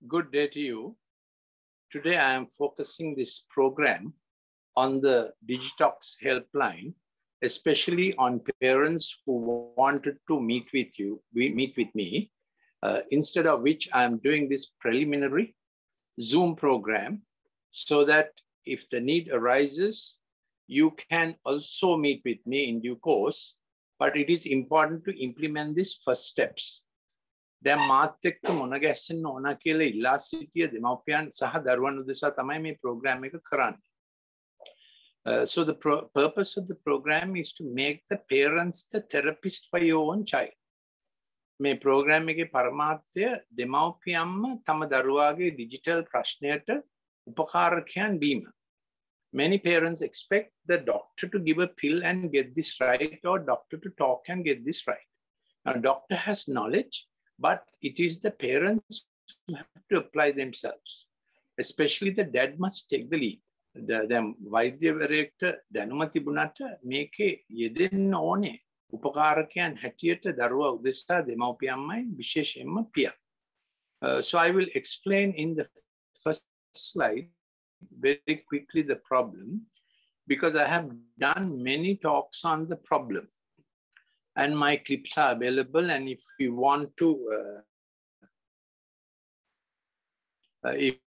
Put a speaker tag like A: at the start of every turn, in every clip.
A: Good day to you. Today I am focusing this program on the Digitox helpline, especially on parents who wanted to meet with me, instead of which I am doing this preliminary Zoom program so that if the need arises, you can also meet with me in due course, but it is important to implement these first steps. දැන් මාත් එක්ක මොන ගැස්සෙන්න ඕන කියලා ඉල්ලා සිටිය දෙමව්පියන් සහ දරුවන් උදෙසා තමයි මේ ප්‍රෝග්‍රෑම් එක කරන්නේ. So the purpose of the program is to make the parents the therapist for your own child. මේ ප්‍රෝග්‍රෑම් එකේ පරමාර්ථය දෙමව්පියන්ම තම දරුවාගේ ඩිජිටල් ප්‍රශ්නයට උපකාරකයන් වීම. Many parents expect the doctor to give a pill and get this right, or doctor to talk and get this right. Now, doctor has knowledge, but it is the parents who have to apply themselves. Especially the dad must take the lead. The වෛද්‍යවරයෙක්ට දැනුම තිබුණට මේකේ යෙදෙන්න ඕනේ උපකාරකයන් හැටියට දරුවා උදෙසා දෙමව්පියන්මයි විශේෂයෙන්ම පියා. So I will explain in the first slide very quickly the problem, because I have done many talks on the problem. And my clips are available. And if you want to, if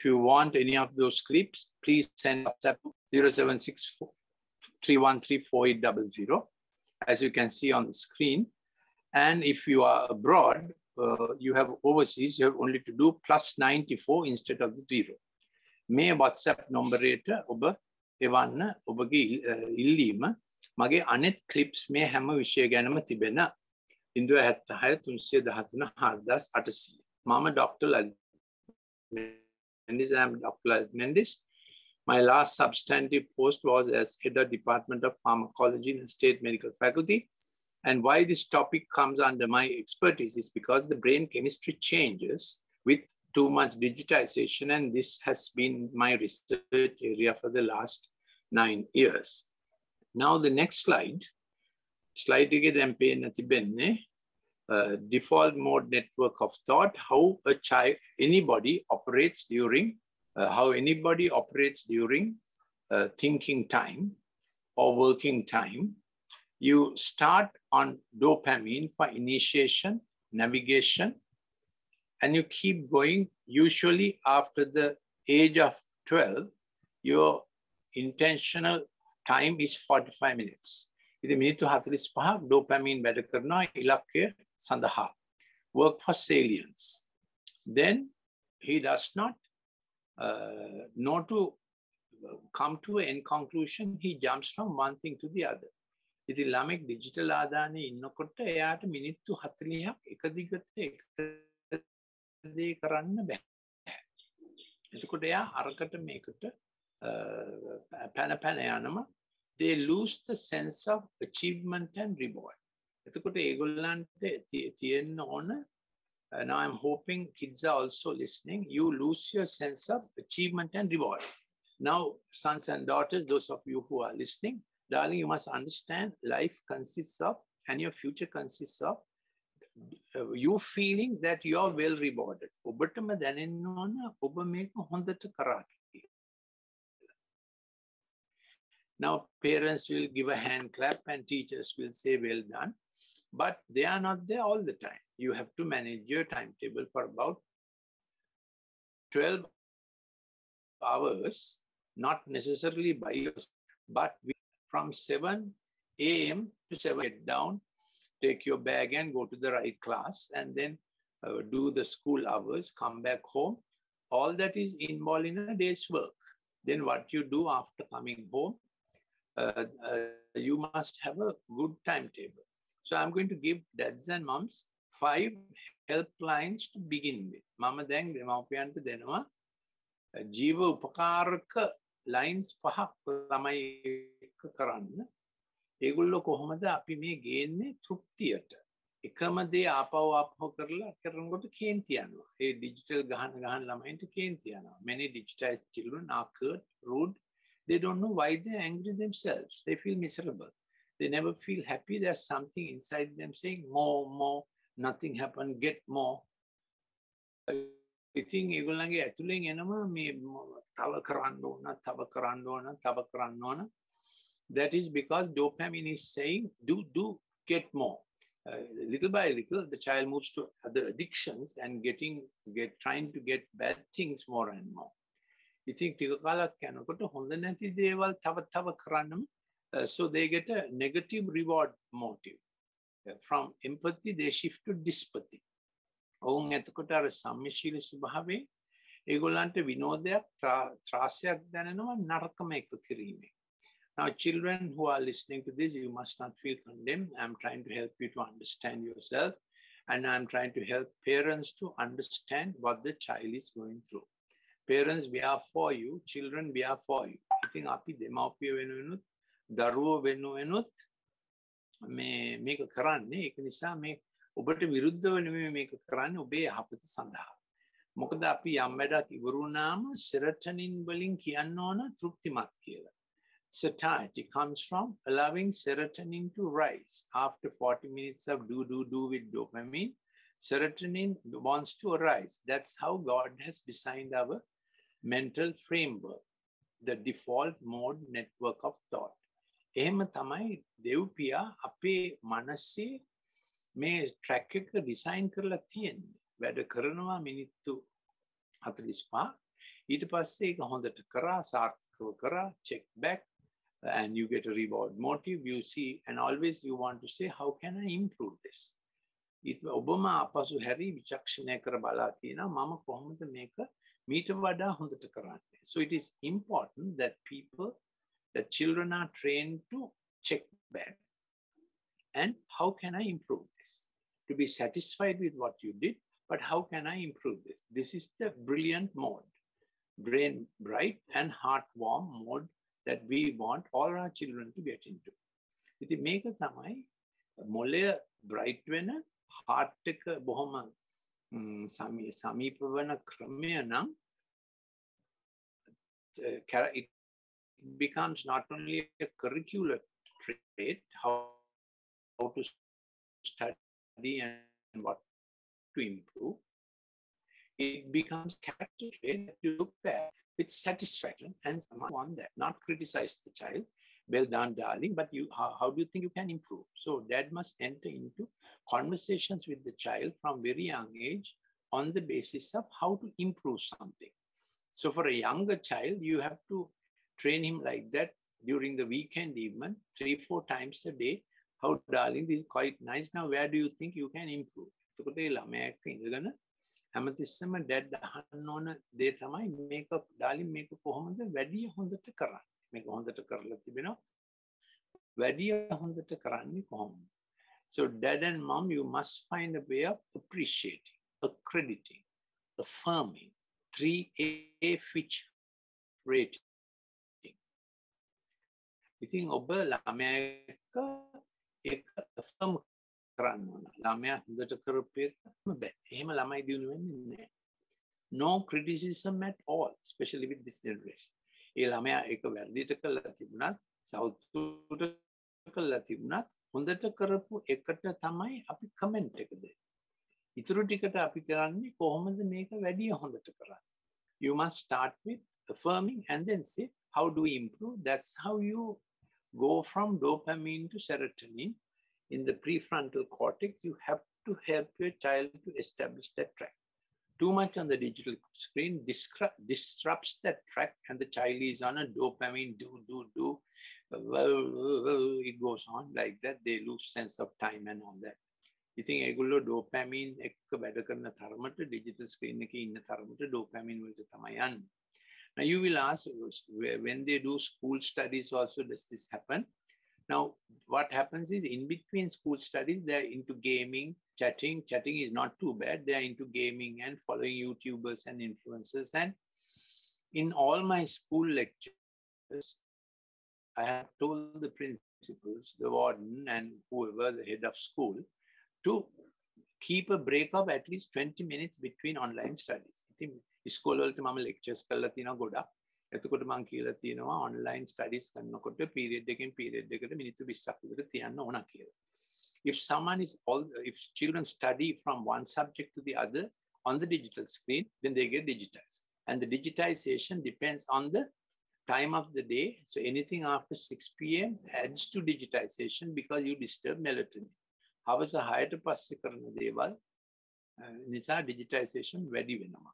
A: you want any of those clips, please send WhatsApp 0764-313-4800, as you can see on the screen. And if you are abroad, you have overseas, you have only to do +94 instead of the 0. May WhatsApp numerator ඔබ එවන්න ඔබගේ ඉල්ලීම. මගේ අනෙත් clips මේ හැම විෂය ගැනම තිබෙන 076 313 4800. මම Dr. Lalith Mendis. I am Dr. Lalith Mendis. My last substantive post was as head of Department of Pharmacology in the State Medical Faculty. And why this topic comes under my expertise is because the brain chemistry changes with too much digitization, and this has been my research area for the last 9 years. Now the next slide එකේ දැන් පේන්න තිබෙන්නේ default mode network of thought, how anybody operates during thinking time or working time. You start on dopamine for initiation, navigation, and you keep going. Usually after the age of 12, your intentional time is 45 minutes. ඉතින් මිනිත්තු 45ක් dopamine වැඩ කරනවා ඉලක්කය සඳහා. Work for salience. Then he does not know to come to an end conclusion. He jumps from one thing to the other. ඉතින් ළමෙක් digital ආදානයේ ඉන්නකොට එයාට මිනිත්තු 40ක් එක දිගට එක දේ කරන්න බෑ. එතකොට එයා අරකට මේකට පැන යනම they lose the sense of achievement and reward. එතකොට ඒගොල්ලන්ට තියෙන්න ඕන, now I'm hoping kids are also listening, you lose your sense of achievement and reward. Now, sons and daughters, those of you who are listening, darling, you must understand life consists of, and your future consists of, you feeling that you are well rewarded. ඔබටම දැනෙන්න ඕන ඔබ මේක හොඳට කරා. Now, parents will give a hand clap and teachers will say, well done, but they are not there all the time. You have to manage your timetable for about 12 hours, not necessarily by yourself, but from 7 a.m. to 7 get down, take your bag and go to the right class, and then do the school hours, come back home. All that is involved in a day's work. Then what you do after coming home, you must have a good timetable. So I'm going to give dads and moms 5 helplines to begin with. Mama දැන් දෙමව්පියන්ට දෙනවා ජීව උපකාරක lines 5ක් ළමයි එක්ක කරන්න. ඒගොල්ලෝ කොහොමද අපි මේ ගේන්නේ තෘප්තියට. එකම දේ ආපහු කරලා කරනකොට කේන්ති යනවා. ඒ digital ගහන ළමයින්ට කේන්ති යනවා. Many digitized children are curt, rude. They don't know why they're angry themselves. They feel miserable. They never feel happy. There's something inside them saying, more, nothing happened, get more. ඉතින් ඒගොල්ලන්ගේ ඇතුලෙන් එනවා මේ තව කරන්න ඕන. That is because dopamine is saying, do, get more. Little by little, the child moves to other addictions and trying to get bad things more and more. ඉතින් ටික කාලයක් යනකොට හොඳ නැති දේවල් තව කරන්නම so they get a negative reward motive. From empathy, they shift to dyspathy. ඔවුන් එතකොට අර සම්මිශීලී ස්වභාවයෙන් ඒගොල්ලන්ට විනෝදයක් ත්‍රාසයක් දැනෙනවා නරකම එක කිරීමෙන්. Now, children who are listening to this, you must not feel condemned. I'm trying to help you to understand yourself, and I'm trying to help parents to understand what the child is going through. Parents, we are for you. Children, we are for you. I think api demapiya venuwenuth, daruwa venuwenuth මේක කරන්නේ ඒක නිසා මේ ඔබට විරුද්ධව නෙමෙයි මේක කරන්නේ ඔබේ යහපත සඳහා. මොකද අපි යම් වැඩක් ඉවර වුණාම සෙරටනින් වලින් කියන්න ඕන තෘප්තිමත් කියලා. Satiety comes from allowing serotonin to rise. After 40 minutes of do with dopamine, serotonin wants to arise. That's how God has designed our mental framework, the default mode network of thought. එහෙම තමයි දෙව්පියා අපේ මනසේ මේ track එක design කරලා තියෙන්නේ. වැඩ කරනවා මිනිත්තු 45. ඊට පස්සේ ඒක හොඳට කරා සාර්ථකව කරා check back and you get a reward motive. You see, and always you want to say, how can I improve this? ඔබම ආපසු හැරි විචක්ෂණය කර බලා කියනවා මම කොහොමද මේක මීට වඩා හොඳට කරන්නේ. So it is important that children are trained to check back. And how can I improve this? To be satisfied with what you did, but how can I improve this? This is the brilliant mode, brain bright and heart warm mode that we want all our children to get into. ඉතින් මේක තමයි මොළය bright වෙන heart එක බොහොම සමීප වෙන ක්‍රමය නම් it becomes not only a curricular trait, how to study and what to improve, it becomes character trait to look back with satisfaction and on that, not criticize the child. Well done, darling, but how do you think you can improve? So dad must enter into conversations with the child from very young age on the basis of how to improve something. So for a younger child, you have to train him like that during the weekend even 3-4 times a day. How, darling, this is quite nice. Now, where do you think you can improve? So හැමතිස්සෙම dad අහන්න ඕන දේ තමයි මේක darling මේක කොහොමද වැඩි හොඳට කරන්නේ. මේක හොඳට කරලා තිබෙනවා. වැඩි හොඳට කරන්නේ කොහොමද? So dad and mom, you must find a way of appreciating, accrediting, affirming, 3A Fitch rating. ඉතින් ඔබ ළමයාක ඒක affirm කරන්න ඕන. ළමයා හොඳට කරපු එක බෑ. එහෙම ළමයි දිනු වෙන්නේ නැහැ. No criticism at all, especially with this generation. ඒ ළමයා ඒක වැරදිට කළා තිබුණත්, සෞතුට කළා තිබුණත් හොඳට කරපු එකට තමයි අපි කමෙන්ට් එක දෙන්නේ. ඉතුරු ටිකට අපි කරන්නේ කොහොමද මේක වැඩි හොඳට කරන්නේ. You must start with affirming and then say, how do we improve? That's how you go from dopamine to serotonin. In the prefrontal cortex, you have to help your child to establish that track. Too much on the digital screen disrupts that track, and the child is on a dopamine, do. It goes on like that. They lose sense of time and all that. You think ඒගොල්ලෝ dopamine එක්ක වැඩ කරන තරමට digital screen එකේ ඉන්න තරමට dopamine වලට තමයි යන්නේ. Now you will ask, when they do school studies also, does this happen? Now, what happens is in between school studies, they're into gaming, chatting. Chatting is not too bad. They're into gaming and following YouTubers and influencers. And in all my school lectures, I have told the principals, the warden, and whoever, the head of school, to keep a break of at least 20 minutes between online studies. I think school වලට මම lectures කරලා තියෙනවා ගොඩක්. එතකොට මම කියලා තියෙනවා online studies කරනකොට period එකෙන් period එකට මිනිත්තු 20ක් විතර තියන්න ඕන කියලා. If children study from one subject to the other on the digital screen, then they get digitized. And the digitization depends on the time of the day. So anything after 6 p.m. adds to digitization because you disturb melatonin. However, හයට පස්සේ කරන දේවල් නිසා digitization වැඩි වෙනවා.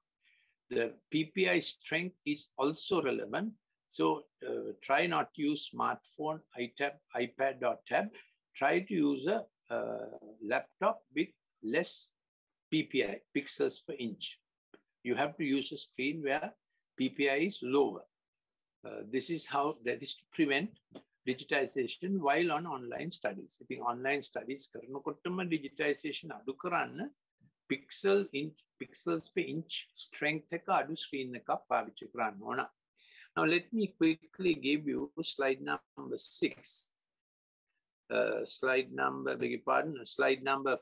A: The PPI strength is also relevant. So try not to use smartphone, iPad or tab. Try to use a laptop with less PPI, pixels per inch. You have to use a screen where PPI is lower. This is how that is to prevent digitization while on online studies. I think online studies කරනකොටම digitization අඩු කරන්න pixels per inch strength එක අඩු screen එකක් පාවිච්චි කරන්න ඕන. Now let me quickly give you slide number 6. Slide number 4, slide number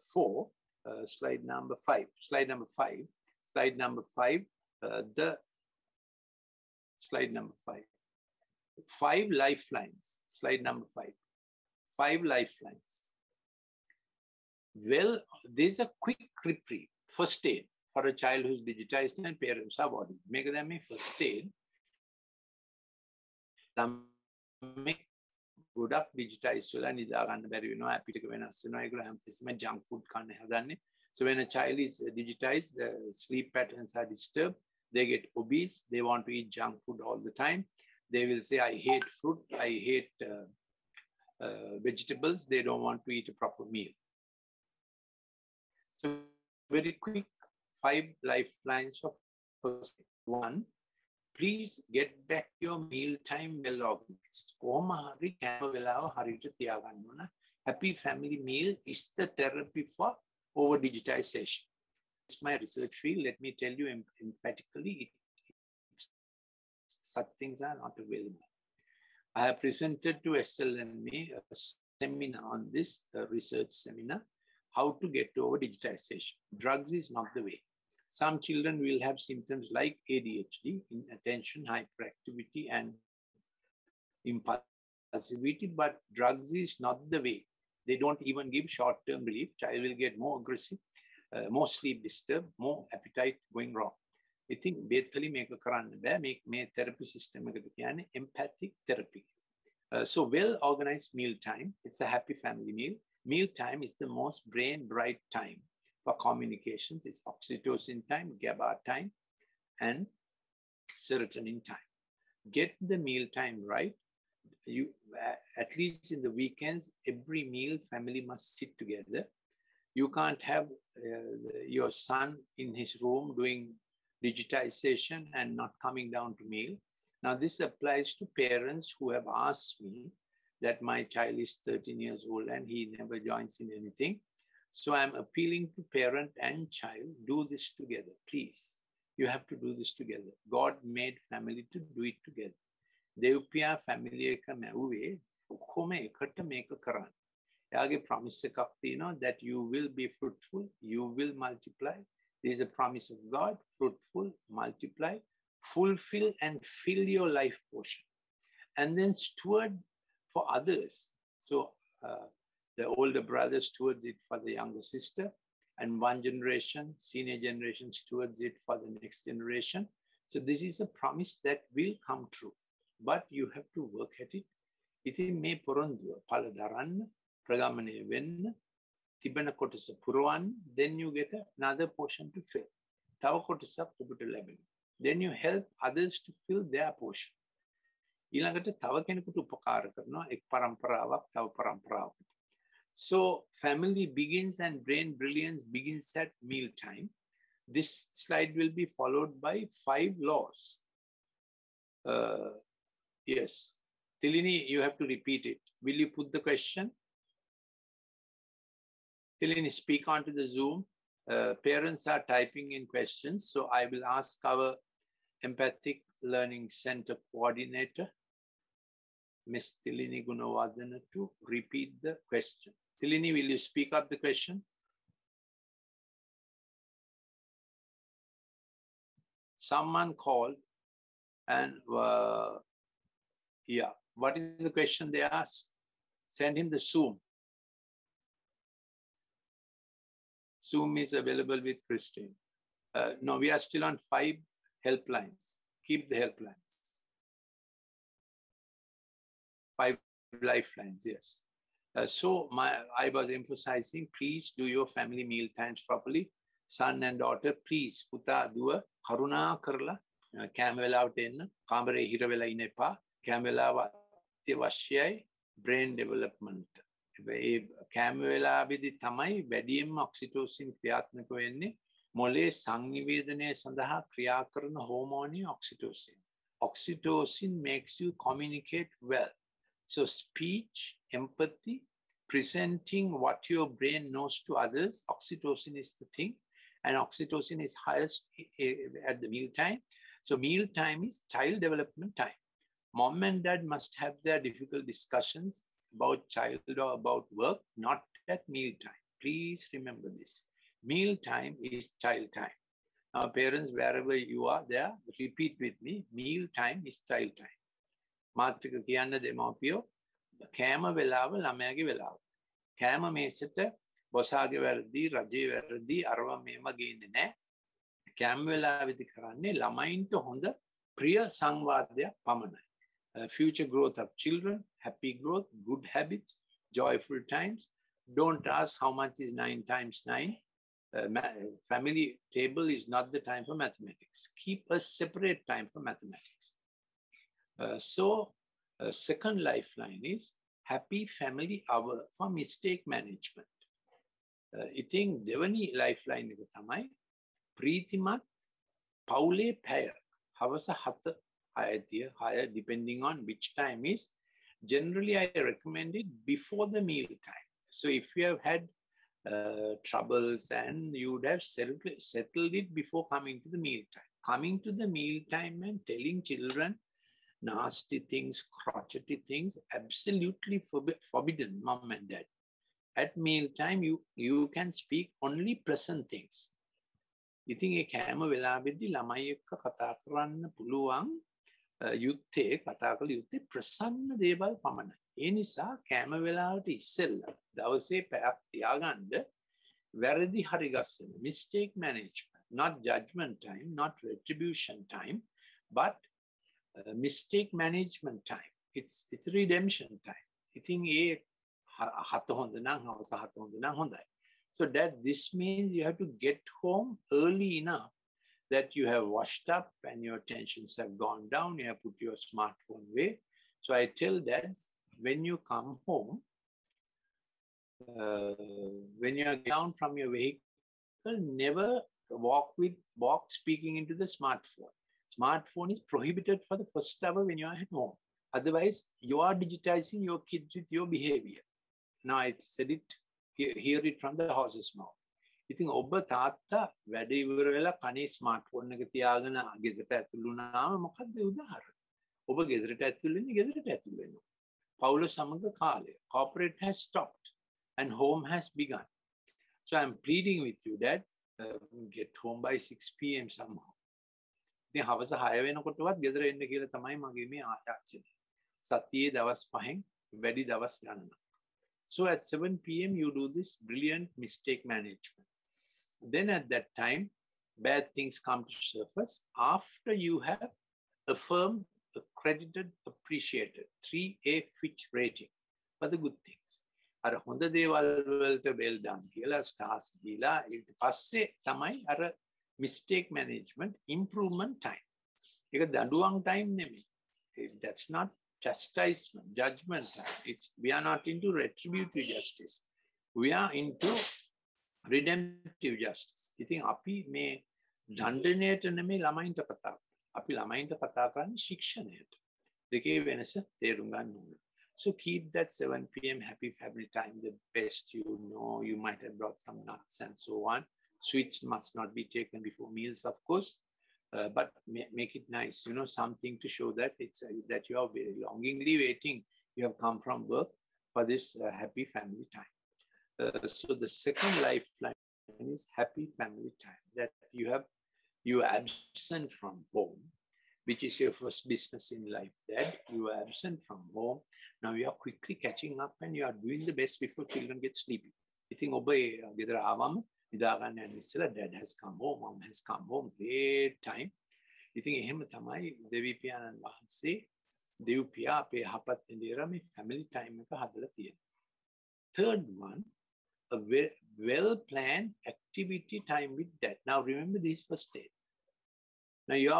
A: 5, slide number 5, slide number 5, slide number 5. 5 lifelines, slide number 5. 5 lifelines. Well, there's a quick reprieve, first aid for a child who's digitized and parents are worried. Make them a first aid. ගොඩක් digitized වෙලා නිදා ගන්න බැරි වෙනවා අපිට වෙනස් වෙනවා ඒගොල්ලෝ හැමතිස්සෙම junk food කන්න හදන්නේ. So when a child is digitized, the sleep patterns are disturbed, they get obese, they want to eat junk food all the time. They will say, I hate fruit, I hate vegetables, they don't want to eat a proper meal. So very quick 5 lifelines for first. 1, please get back your meal time well organized. Happy family meal is the therapy for over digitization. It's my research field. Let me tell you emphatically, such things are not available. I have presented to SLMA a seminar on this research seminar, how to get over digitization. Drugs is not the way. Some children will have symptoms like ADHD, inattention, hyperactivity, and impulsivity, but drugs is not the way. They don't even give short-term relief. Child will get more aggressive, more sleep disturbed, more appetite going wrong. I think basically make a therapy system empathic therapy. So well-organized meal time. It's a happy family meal. Meal time is the most brain bright time for communications. It's oxytocin time, GABA time, and serotonin time. Get the meal time right. You at least in the weekends, every meal family must sit together. You can't have your son in his room doing digitization and not coming down to meal. Now this applies to parents who have asked me that my child is 13 years old and he never joins in anything. So I'm appealing to parent and child, do this together, please. You have to do this together. God made family to do it together. Devpiya family eka mauwe okkoma ekata meka karana. Yage promise එකක් තියෙනවා that you will be fruitful, you will multiply. There is a promise of God, fruitful, multiply, fulfill and fill your life portion. And then steward for others. So the older brother stewards it for the younger sister, and one generation, senior generation stewards it for the next generation. So this is a promise that will come true, but you have to work at it. ඉතින් මේ පොරොන්දුව පළ දරන්න, ප්‍රගමනය වෙන්න, තිබෙන කොටස පුරවන්න, then you get another portion to fill. තව කොටසක් ඔබට ලැබෙනවා. Then you help others to fill their portion. ඊළඟට තව කෙනෙකුට උපකාර කරනවා එක් පරම්පරාවක් තව පරම්පරාවකට. So family begins and brain brilliance begins at meal time. This slide will be followed by 5 laws. Yes. Tilini, you have to repeat it. Will you put the question? Tilini, speak onto the Zoom. Parents are typing in questions. So I will ask our Empathic Learning Center coordinator, Ms. Tilini Gunawardana, to repeat the question. Tilini, will you speak up the question? Someone called and yeah, what is the question they asked? Send him the Zoom. Zoom is available with Christine. No, we are still on 5 helplines. Keep the helplines. 5 lifelines, yes. So I was emphasizing, please do your family meal times properly. Son and daughter, please, puta duwa karuna karla කෑම වෙලාවට එන්න කාමරේ හිර වෙලා ඉන්න එපා කෑම වෙලාව අත්‍යවශ්‍යයි brain development ඒ කෑම වෙලාවේදී තමයි වැඩියෙන්ම ඔක්සිටොසින් ක්‍රියාත්මක වෙන්නේ මොලේ සංනිවේදනය සඳහා ක්‍රියා කරන හෝමෝනය oxytocin makes you communicate well. So speech, empathy, presenting what your brain knows to others, oxytocin is the thing. And oxytocin is highest at the meal time. So meal time is child development time. Mom and dad must have their difficult discussions about child or about work, not at meal time. Please remember this. Meal time is child time. Now parents, wherever you are there, repeat with me, meal time is child time. මාත්‍රික කියන්න දෙමව්පියෝ කෑම වෙලාව ළමයාගේ වෙලාව. කෑම මේසෙට බොසාගේ වැරදි, රජේ වැරදි, අරවා මේව ගේන්නේ නැහැ. කෑම වෙලාවෙදි කරන්නේ ළමයින්ට හොඳ ප්‍රිය සංවාදයක් පමණයි. Future growth of children, happy growth, good habits, joyful times. Don't ask how much is 9 times 9. Family table is not the time for mathematics. Keep a separate time for mathematics. So second lifeline is happy family hour for mistake management. ඉතින් දෙවනි lifeline එක තමයි ප්‍රීතිමත් පවුලේ පැය හවස 7 depending on which time is. Generally I recommend it before the meal time. So if you have had troubles and you would have settled it before coming to the meal time. Coming to the meal time and telling children nasty things, crotchety things, absolutely forbidden, mom and dad. At meal time, you can speak only pleasant things. ඉතින් ඒ කෑම වෙලාවෙදී ළමයි එක්ක කතා කරන්න පුළුවන් යුත්තේ කතා කළ යුත්තේ ප්‍රසන්න දේවල් පමණයි. ඒ නිසා කෑම වෙලාවට ඉස්සෙල්ලා දවසේ පැයක් තියාගන්න වැරදි හරි ගස්සන mistake management, not judgment time, not retribution time, but mistake management time. It's redemption time. ඉතින් ඒ 7 හොඳ නම් හවස 7 හොඳ නම් හොඳයි. So that this means you have to get home early enough that you have washed up and your tensions have gone down. You have put your smartphone away. So I tell dads, when you come home, when you are down from your vehicle, never walk speaking into the smartphone. Smartphone is prohibited for the first hour when you are at home. Otherwise, you are digitizing your kids with your behavior. Now I said it, hear it from the horse's mouth. ඉතින් ඔබ තාත්තා වැඩ ඉවර වෙලා කනේ smartphone එක තියාගෙන ගෙදරට ඇතුළු වුණාම මොකද්ද උදාහරණ? ඔබ ගෙදරට ඇතුළු වෙන්නේ ගෙදරට ඇතුළු වෙනවා. පවුල සමග කාලය. Corporate has stopped and home has begun. So I'm pleading with you that get home by 6 p.m. somehow. ඉතින් හවස 6 වෙනකොටවත් ගෙදර එන්න කියලා තමයි මගේ මේ ආයාචනය. සතියේ දවස් 5න් වැඩි දවස් ගණනක්. So at 7 p.m. you do this brilliant mistake management. Then at that time, bad things come to surface after you have affirmed, accredited, appreciated, 3A Fitch rating for the good things. අර හොඳ දේවල් වලට well done කියලා stars දීලා ඊට පස්සේ තමයි අර mistake management improvement time. ඒක දඬුවම් time නෙමෙයි. That's not chastisement, judgment time. We are not into retributive justice. We are into redemptive justice. ඉතින් අපි මේ දඬනයට නෙමෙයි ළමයින්ට කතා කරන්නේ. අපි ළමයින්ට කතා කරන්නේ ශික්ෂණයට. දෙකේ වෙනස තේරුම් ගන්න ඕනේ. So keep that 7 p.m. happy family time the best you know. You might have brought some nuts and so on. Sweets must not be taken before meals, of course. But make it nice, you know, something to show that that you are very longingly waiting. You have come from work for this happy family time. So the second lifeline is happy family time. That you are absent from home, which is your first business in life. Dad, you are absent from home. Now you are quickly catching up and you are doing the best before children get sleepy. ඉතින් ඔබ ගෙදර ආවම Dad has come home, mom has come home, great time. ඉතින් එහෙම තමයි දෙවි පියාණන් වහන්සේ දෙව් පියා අපේ යහපත් ඉන්දියාවේ මේ family time එක හදලා තියෙනවා. Third one, a well-planned activity time with dad. Now remember this first stage. Now you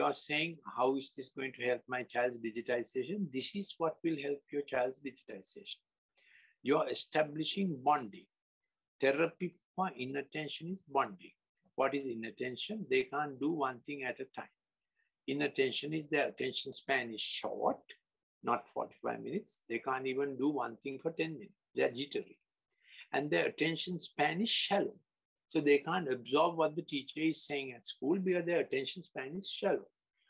A: are saying, how is this going to help my child's digitization? This is what will help your child's digitization. You are establishing bonding. Therapy for inattention is bonding. What is inattention? They can't do one thing at a time. Inattention is their attention span is short, not 45 minutes. They can't even do one thing for 10 minutes. They are jittery. And their attention span is shallow. So they can't absorb what the teacher is saying at school because their attention span is shallow.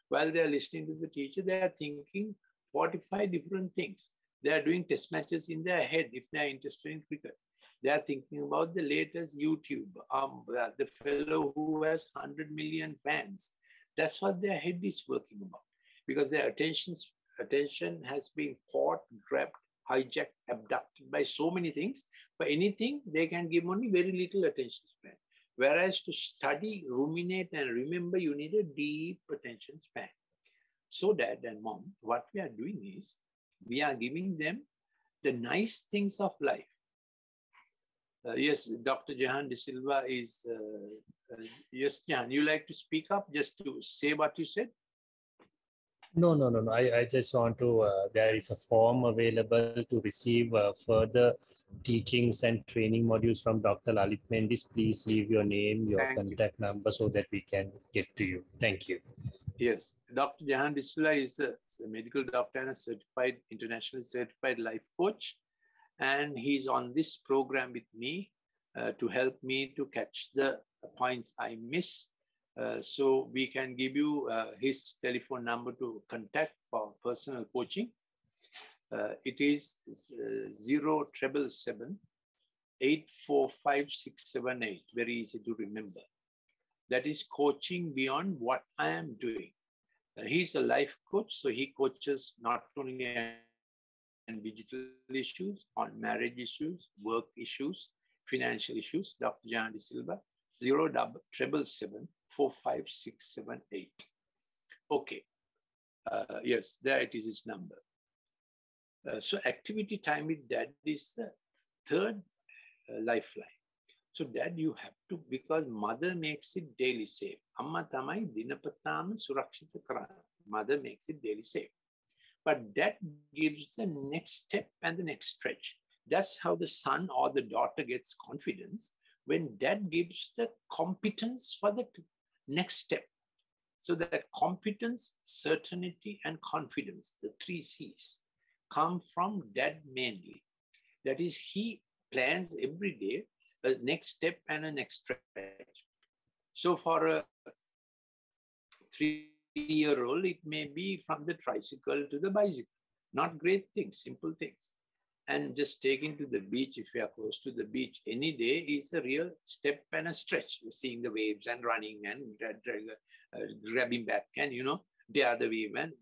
A: While they are listening to the teacher, they are thinking 45 different things. They are doing test matches in their head if they are interested in cricket. They are thinking about the latest YouTube, the fellow who has 100 million fans. That's what their head is working about because their attention has been caught, grabbed, hijacked, abducted by so many things. For anything, they can give only very little attention span. Whereas to study, ruminate, and remember, you need a deep attention span. So dad and mom, what we are doing is, we are giving them the nice things of life. Yes, Dr. Jahan De Silva is, yes, Jahan, you like to speak up just to say what you said?
B: No. I just want to, there is a form available to receive further teachings and training modules from Dr. Lalith Mendis. Please leave your name, your contact number so that we can get to you. Thank you.
A: Yes, Dr. Jahan De Silva is a medical doctor and a certified, internationally certified life coach. And he's on this program with me to help me to catch the points I miss. So we can give you his telephone number to contact for personal coaching. It is 077-845-678. Very easy to remember. That is coaching beyond what I am doing. He's a life coach, so he coaches not only on digital issues, on marriage issues, work issues, financial issues. Dr. Jahan De Silva, 077-45678. Okay. Yes, there it is, his number. So activity time with dad is the third lifeline. So dad, you have to, because mother makes it daily safe. Amma tamai dinapatama surakshita karana. Mother makes it daily safe. But dad gives the next step and the next stretch. That's how the son or the daughter gets confidence, when dad gives the competence for the next step. So that competence, certainty, and confidence, the 3 C's, come from dad mainly. That is, he plans every day a next step and a next stretch. So for a 3-year-old, it may be from the tricycle to the bicycle. Not great things, simple things. And just taking to the beach, if you are close to the beach, any day is a real step and a stretch. Seeing the waves and running and grabbing back and, the other wave. And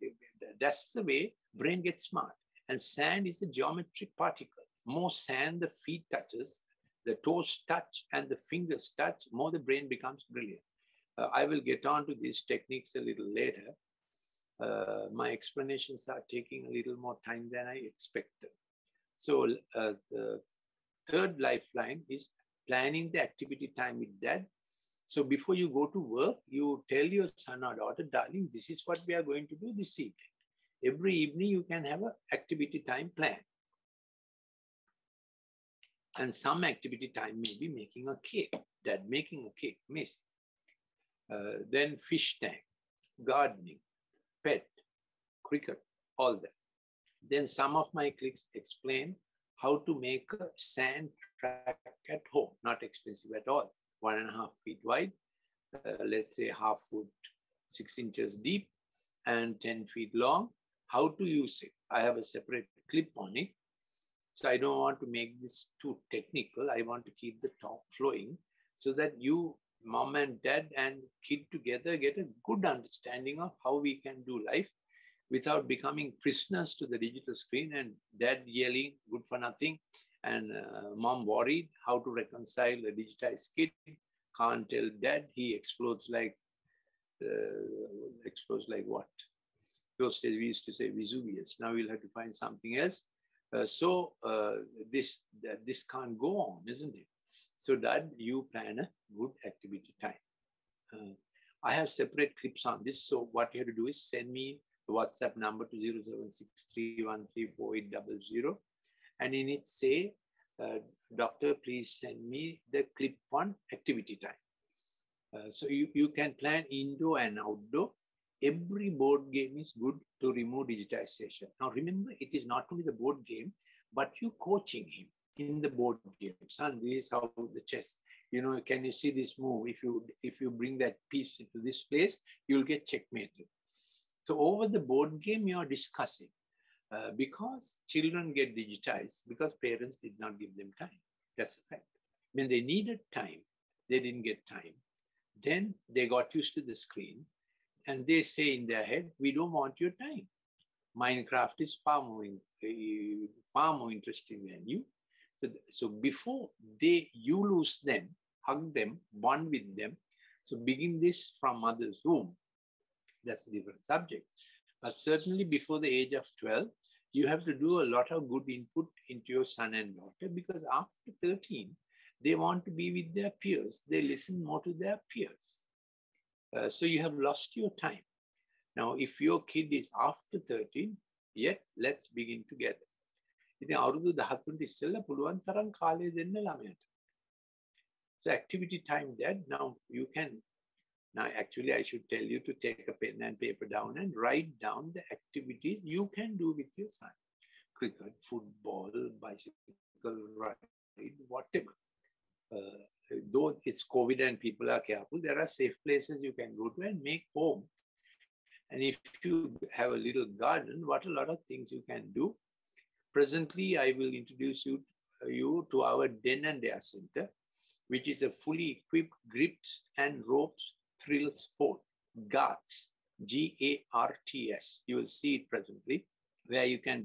A: that's the way brain gets smart. And sand is a geometric particle. More sand the feet touches, the toes touch, and the fingers touch, more the brain becomes brilliant. I will get on to these techniques a little later. My explanations are taking a little more time than I expected. So the third lifeline is planning the activity time with dad. So before you go to work, you tell your son or daughter, darling, this is what we are going to do this evening. Every evening you can have an activity time plan. And some activity time may be making a cake. Dad making a cake, miss. Then fish tank, gardening, pet, cricket, all that. Then some of my clips explain how to make a sand track at home. Not expensive at all. 1.5 feet wide, let's say 1/2 foot, 6 inches deep, and 10 feet long. How to use it? I have a separate clip on it. So I don't want to make this too technical. I want to keep the talk flowing so that you, mom and dad and kid together, get a good understanding of how we can do life without becoming prisoners to the digital screen and dad yelling, good for nothing, And mom worried how to reconcile a digitized kid. Can't tell dad. He explodes like what? Those days we used to say Vesuvius. Now we'll have to find something else. This can't go on, isn't it? So dad, you plan a good activity time. I have separate clips on this. So what you have to do is send me the WhatsApp number to 0763134800. And in it say, doctor, please send me the clip on activity time. So you can plan indoor and outdoor. Every board game is good to remove digitization. Now remember, it is not only the board game, but you coaching him in the board games. And this is how the chess, you know, can you see this move? If you bring that piece into this place, you'll get checkmated. So over the board game, you are discussing because children get digitized because parents did not give them time. That's a fact. When they needed time, they didn't get time. Then they got used to the screen and they say in their head, we don't want your time. Minecraft is far more interesting than you. So before you lose them, hug them, bond with them. So begin this from mother's womb. That's a different subject. But certainly before the age of 12, you have to do a lot of good input into your son and daughter because after 13, they want to be with their peers. They listen more to their peers. So you have lost your time. Now, if your kid is after 13, yet let's begin together. So activity time, Dad. Now you can. Now, actually, I should tell you to take a pen and paper down and write down the activities you can do with your son. Cricket, football, bicycle ride, whatever. Though it's COVID and people are careful, there are safe places you can go to and make home. And if you have a little garden, what a lot of things you can do. Presently, I will introduce you to our Den and Air Center, which is a fully equipped grips and ropes thrill sport, GARTS, G-A-R-T-S. You will see it presently, where you can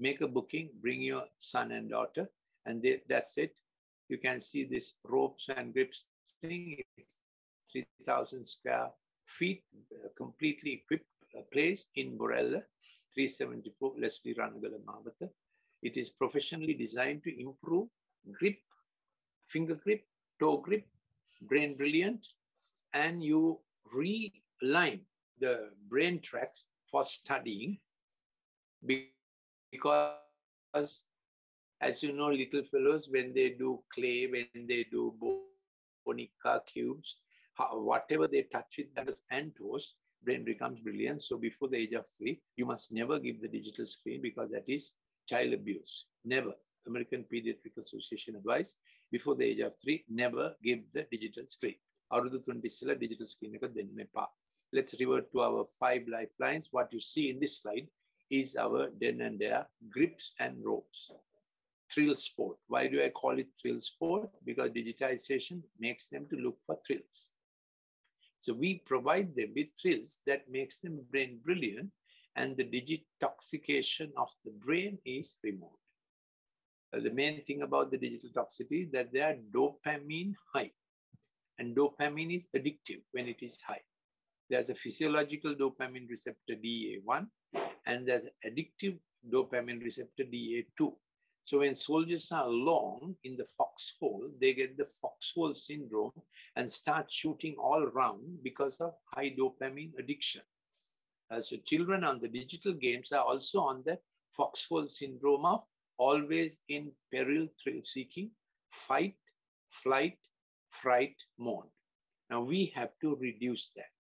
A: make a booking, bring your son and daughter, and that's it. You can see this ropes and grips thing. It's 3,000 square feet, completely equipped place in Borella, 374 Leslie Ranagala Mavata. It is professionally designed to improve grip, finger grip, toe grip, brain brilliant, and you realign the brain tracks for studying because, as you know, little fellows, when they do clay, when they do bonica cubes, whatever they touch with fingers and toes, brain becomes brilliant. So before the age of 3, you must never give the digital screen because that is child abuse. Never. American Pediatric Association advice, before the age of 3, never give the digital screen. Arudu 20 digital screen. Let's revert to our 5 lifelines. What you see in this slide is our Den and Air grips and ropes. Thrill sport. Why do I call it thrill sport? Because digitization makes them to look for thrills. So we provide them with thrills that makes them brain brilliant, and the digitoxication of the brain is removed. The main thing about the digital toxicity is that they are dopamine high, and dopamine is addictive when it is high. There's a physiological dopamine receptor DA1, and there's an addictive dopamine receptor DA2. So when soldiers are alone in the foxhole, they get the foxhole syndrome and start shooting all around because of high dopamine addiction. So children on the digital games are also on the foxhole syndrome of always in peril, thrill seeking, fight, flight, fright mode. Now we have to reduce that.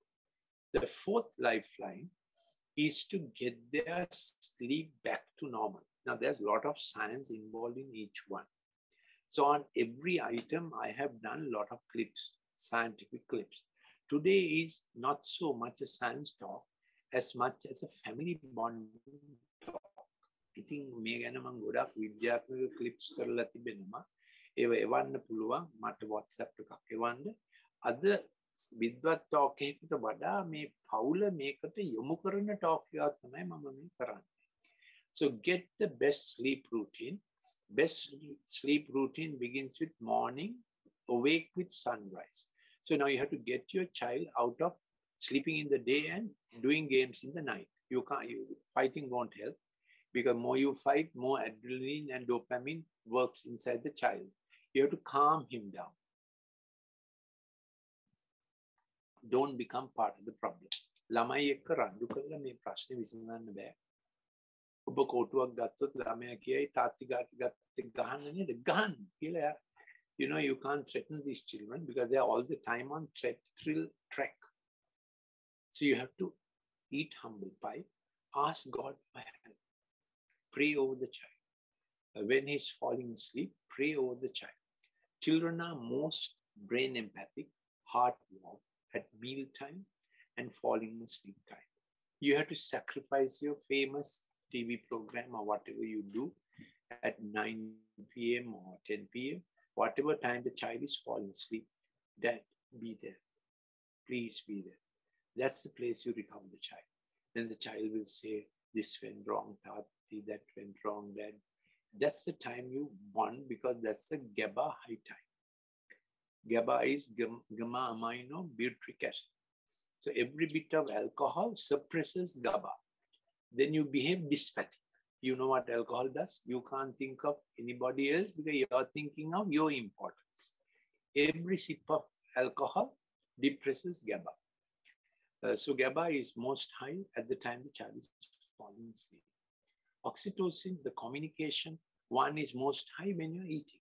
A: The 4th lifeline is to get their sleep back to normal. Now, there's a lot of science involved in each one. So on every item, I have done a lot of clips, scientific clips. Today is not so much a science talk as much as a family bonding talk. ඉතින් මේ ගැන මම ගොඩක් විද්‍යාත්මක clips කරලා තිබෙනවා. ඒව එවන්න පුළුවන් මට WhatsApp එකක් එවන්න. අද විද්වත් talk එකකට වඩා මේ පවුල මේකට යොමු කරන talk එකක් තමයි මම මේ කරන්නේ. So get the best sleep routine. Best sleep routine begins with morning, awake with sunrise. So now you have to get your child out of sleeping in the day and doing games in the night. You can't, fighting won't help, because more you fight, more adrenaline and dopamine works inside the child. You have to calm him down. Don't become part of the problem. ළමයි එක්ක රණ්ඩු කරලා මේ ප්‍රශ්නේ විසඳන්න බෑ. ඔබ කොටුවක් ගත්තොත් ළමයා කියයි තාත්ති ගත්තේ ගහන්න නේද? ගහන්න කියලා. You know, you can't threaten these children because they are all the time on thrill track. So you have to eat humble pie, ask God for help, pray over the child. When he's falling asleep, pray over the child. Children are most brain empathic, heart warm at meal time and falling asleep time. You have to sacrifice your famous TV program or whatever you do at 9 p.m. or 10 p.m. Whatever time the child is falling asleep, Dad, be there. Please be there. That's the place you recover the child. Then the child will say, this went wrong, Tati, that went wrong, Dad. That's the time you bond, because that's the GABA high time. GABA is gamma amino butyric acid. So every bit of alcohol suppresses GABA. Then you behave dysphatic. You know what alcohol does? You can't think of anybody else because you're thinking of your importance. Every sip of alcohol depresses GABA. So GABA is most high at the time the child is falling asleep. Oxytocin, the communication, one is most high when you're eating.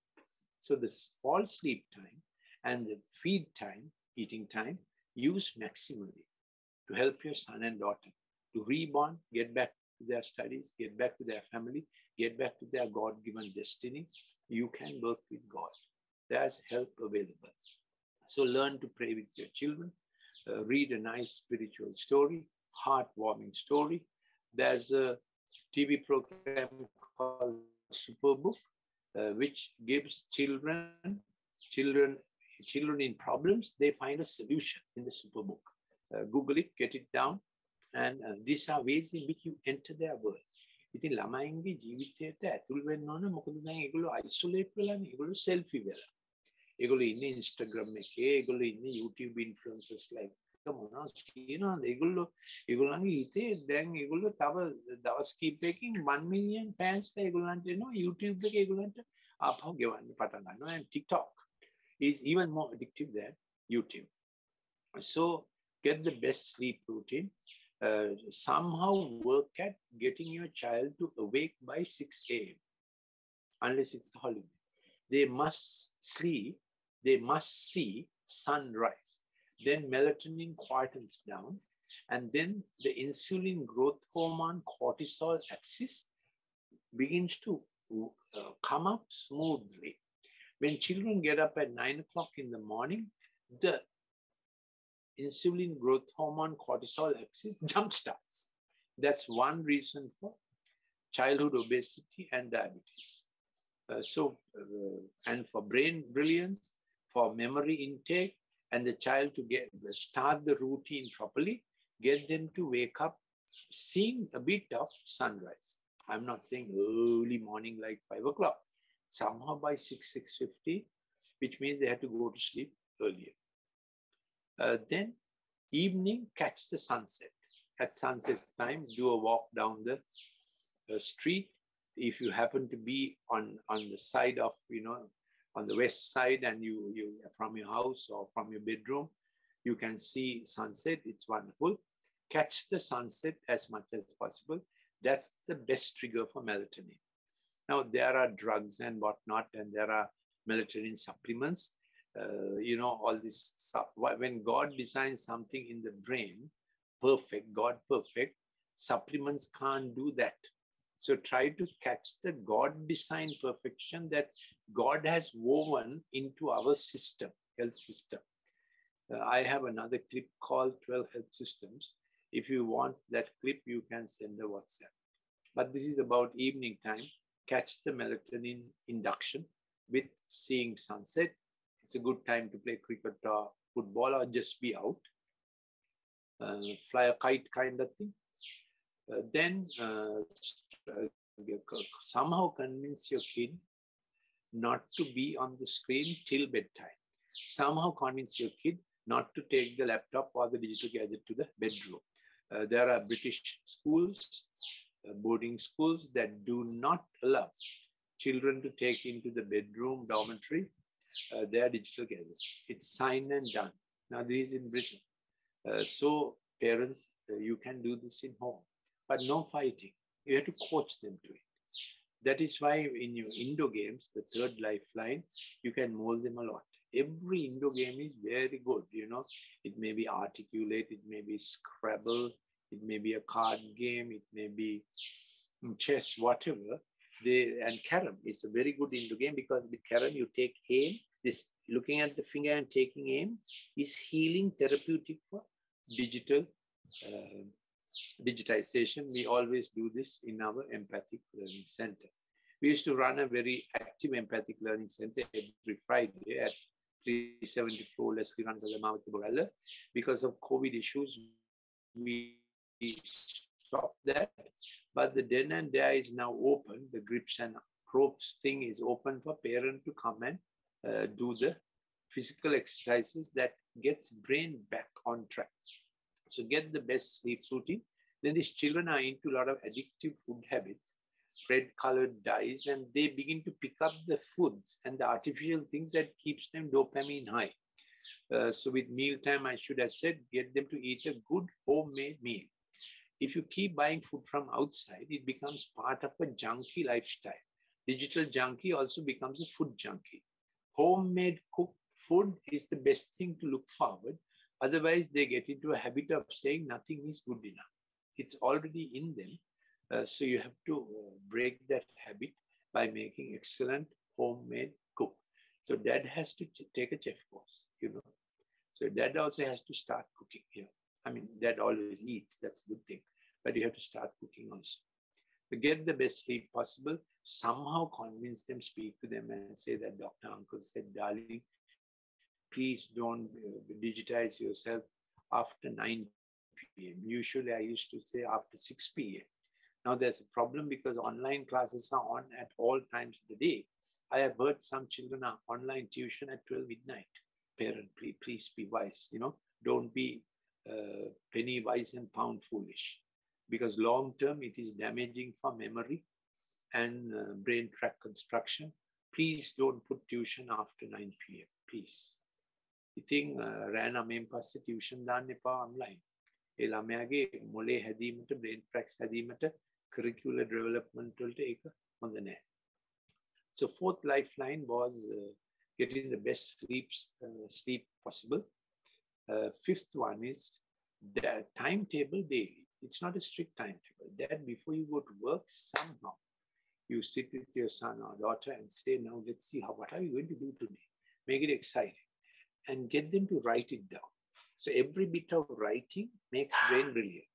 A: So the fall sleep time and the feed time, eating time, use maximally to help your son and daughter to reborn, get back to their studies, get back to their family, get back to their God-given destiny. You can work with God. There's help available. So learn to pray with your children. Read a nice spiritual story, heartwarming story. There's a TV program called Superbook, which gives children in problems, they find a solution in the Superbook. Google it, get it down. And these are ways in which you enter their world. ඉතින් ළමයින්ගේ ජීවිතයට ඇතුල් වෙන්න ඕන මොකද දැන් ඒගොල්ලෝ isolate වෙලානේ ඒගොල්ලෝ selfie වෙලා. ඒගොල්ලෝ ඉන්නේ Instagram එකේ, ඒගොල්ලෝ ඉන්නේ YouTube influencers like මොනවා කියනවාද ඒගොල්ලන්ගේ හිතේ දැන් ඒගොල්ලෝ තව දවස් කිහිපයකින් 1 million fans ඒගොල්ලන්ට එනවා YouTube එකේ ඒගොල්ලන්ට ආපහු ගෙවන්න පටන් ගන්නවා. And TikTok is even more addictive than YouTube. So get the best sleep routine. Somehow work at getting your child to awake by 6 a.m. unless it's a holiday. They must sleep, they must see sunrise. Then melatonin quietens down, and then the insulin growth hormone cortisol axis begins to come up smoothly. When children get up at 9 o'clock in the morning, the insulin growth hormone cortisol axis jump starts. That's one reason for childhood obesity and diabetes. And for brain brilliance, for memory intake, and the child to start the routine properly, get them to wake up seeing a bit of sunrise. I'm not saying early morning like 5 o'clock. Somehow by 6:50, which means they have to go to sleep earlier. Then evening, catch the sunset. At sunset time, do a walk down the street. If you happen to be on the side of, on the west side, and you from your house or from your bedroom, you can see sunset. It's wonderful. Catch the sunset as much as possible. That's the best trigger for melatonin. Now, there are drugs and whatnot, and there are melatonin supplements. All this stuff. When God designs something in the brain, perfect, God perfect, supplements can't do that. So try to catch the God-designed perfection that God has woven into our system, health system. I have another clip called 12 Health Systems. If you want that clip, you can send a WhatsApp. But this is about evening time. Catch the melatonin induction with seeing sunset. It's a good time to play cricket or football or just be out. Fly a kite kind of thing. Then somehow convince your kid not to be on the screen till bedtime. Somehow convince your kid not to take the laptop or the digital gadget to the bedroom. There are British schools, boarding schools that do not allow children to take into the bedroom dormitory their digital gadgets. It's signed and done. Now this is in Britain. So parents, you can do this in home, but no fighting. You have to coach them to it. That is why in your indoor games, the third lifeline, you can mold them a lot. Every indoor game is very good. You know, it may be Articulate, it may be Scrabble, it may be a card game, it may be chess, whatever. And Carom is a very good indoor game because with Carom you take aim. This looking at the finger and taking aim is healing therapeutic for digital digitization. We always do this in our empathic learning center. We used to run a very active empathic learning center every Friday at 374 Leslie Run because of COVID issues. We stopped that, but the Den and There is now open. The grips and ropes thing is open for parents to come and do the physical exercises that gets brain back on track. So get the best sleep routine. Then these children are into a lot of addictive food habits, red colored dyes, and they begin to pick up the foods and the artificial things that keeps them dopamine high. So with mealtime, I should have said, get them to eat a good homemade meal. If you keep buying food from outside, it becomes part of a junkie lifestyle. Digital junkie also becomes a food junkie. Homemade cooked food is the best thing to look forward. Otherwise, they get into a habit of saying nothing is good enough. It's already in them. So you have to break that habit by making excellent homemade cook. So dad has to take a chef course, you know. So dad also has to start cooking here. I mean, dad always eats, that's a good thing. But you have to start cooking also. To get the best sleep possible, somehow convince them, speak to them and say that Dr. Uncle said, darling, please don't digitize yourself after 9 p.m. Usually I used to say after 6 p.m. Now there's a problem because online classes are on at all times of the day. I have heard some children are online tuition at 12 midnight. Parent, please be wise, you know, don't be penny wise and pound foolish, because long term it is damaging for memory and brain tract construction. Please don't put tuition after 9 p.m. Please. ඉතින් රෑ 9න් පස්සේ tuition දාන්න එපා online. ඒ ළමයාගේ මොලේ හැදීමට, brain tracts හැදීමට, curricular development වලට ඒක හොඳ නැහැ. So fourth lifeline was getting the best sleep possible. Fifth one is the timetable daily. It's not a strict timetable. Dad, before you go to work, somehow you sit with your son or daughter and say, now let's see what are you going to do today? Make it exciting and get them to write it down. So every bit of writing makes brain brilliant.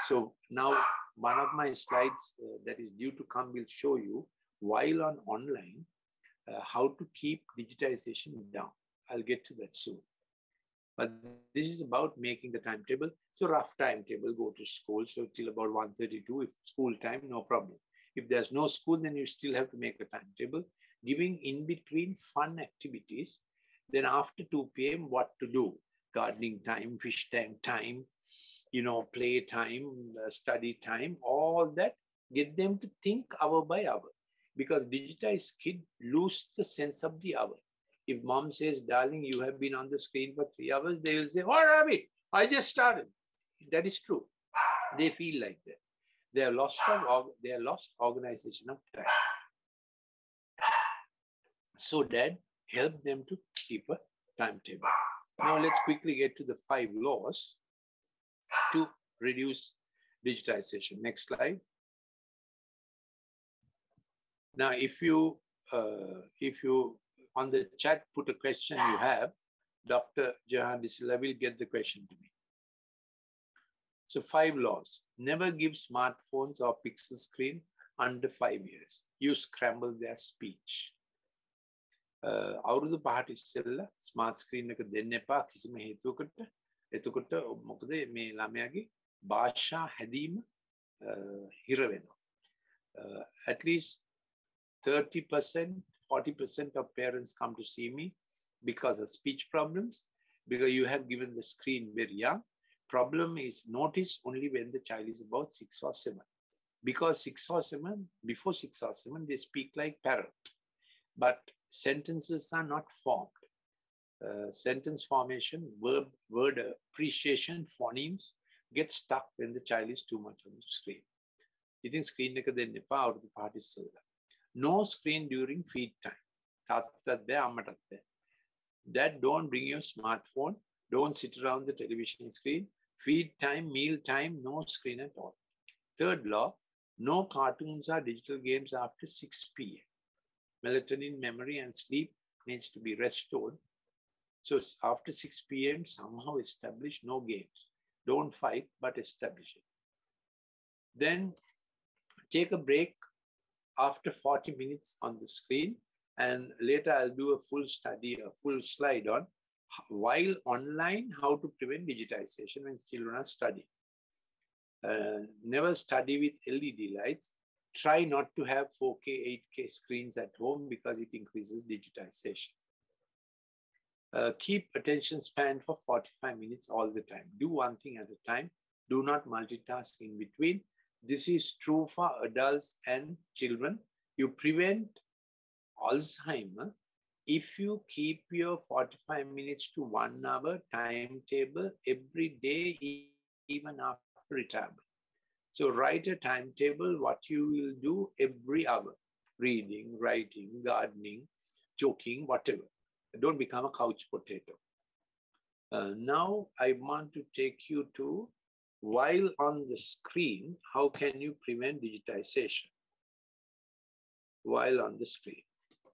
A: So now one of my slides that is due to come will show you while on online, how to keep digitization down. I'll get to that soon. But this is about making the timetable. So rough timetable, go to school. So till about 1:32, if school time, no problem. If there's no school, then you still have to make a timetable, giving in between fun activities. Then after 2 p.m., what to do? Gardening time, fish tank time, play time, study time, all that. Get them to think hour by hour. Because digitized kids lose the sense of the hour. If mom says, darling, you have been on the screen for 3 hours, they will say, what are we? I just started. That is true. They feel like that. They are lost organization of time. So dad, help them to keep a timetable. Now let's quickly get to the 5 laws to reduce digitization. Next slide. Now, if you on the chat put a question you have, Dr. Jahan Disilla will get the question to me. So 5 laws. Never give smartphones or pixel screen under 5 years. You scramble their speech. අවුරුදු 5ට ඉස්සෙල්ලා smart screen එක දෙන්න එපා කිසිම හේතුවකට. එතකොට මොකද මේ ළමයාගේ භාෂා හැදීම හිර වෙනවා. At least 30% 40% of parents come to see me because of speech problems, because you have given the screen very young. Problem is noticed only when the child is about 6 or 7. Because 6 or 7, before 6 or 7, they speak like parrot. But sentences are not formed. Sentence formation, word appreciation, phonemes get stuck when the child is too much on the screen. Itin screen එක දෙන්න එපා අවුරුදු 5 ඉස්සෙල්ලා. No screen during feed time. තාත්තට බෑ අම්මටත් බෑ. Dad, don't bring your smartphone. Don't sit around the television screen. Feed time, meal time, no screen at all. Third law, no cartoons or digital games after 6 p.m. Melatonin, memory, and sleep needs to be restored. So after 6 p.m., somehow establish no games. Don't fight, but establish it. Then take a break after 40 minutes on the screen. And later I'll do a full study, a full slide on while online, how to prevent digitization when children are studying. Never study with LED lights. Try not to have 4K, 8K screens at home because it increases digitization. Keep attention span for 45 minutes all the time. Do one thing at a time. Do not multitask in between. This is true for adults and children. You prevent Alzheimer if you keep your 45 minutes to 1 hour timetable every day, even after retirement. So write a timetable, what you will do every hour. Reading, writing, gardening, joking, whatever. Don't become a couch potato. Now I want to take you to, while on the screen, how can you prevent digitization? While on the screen.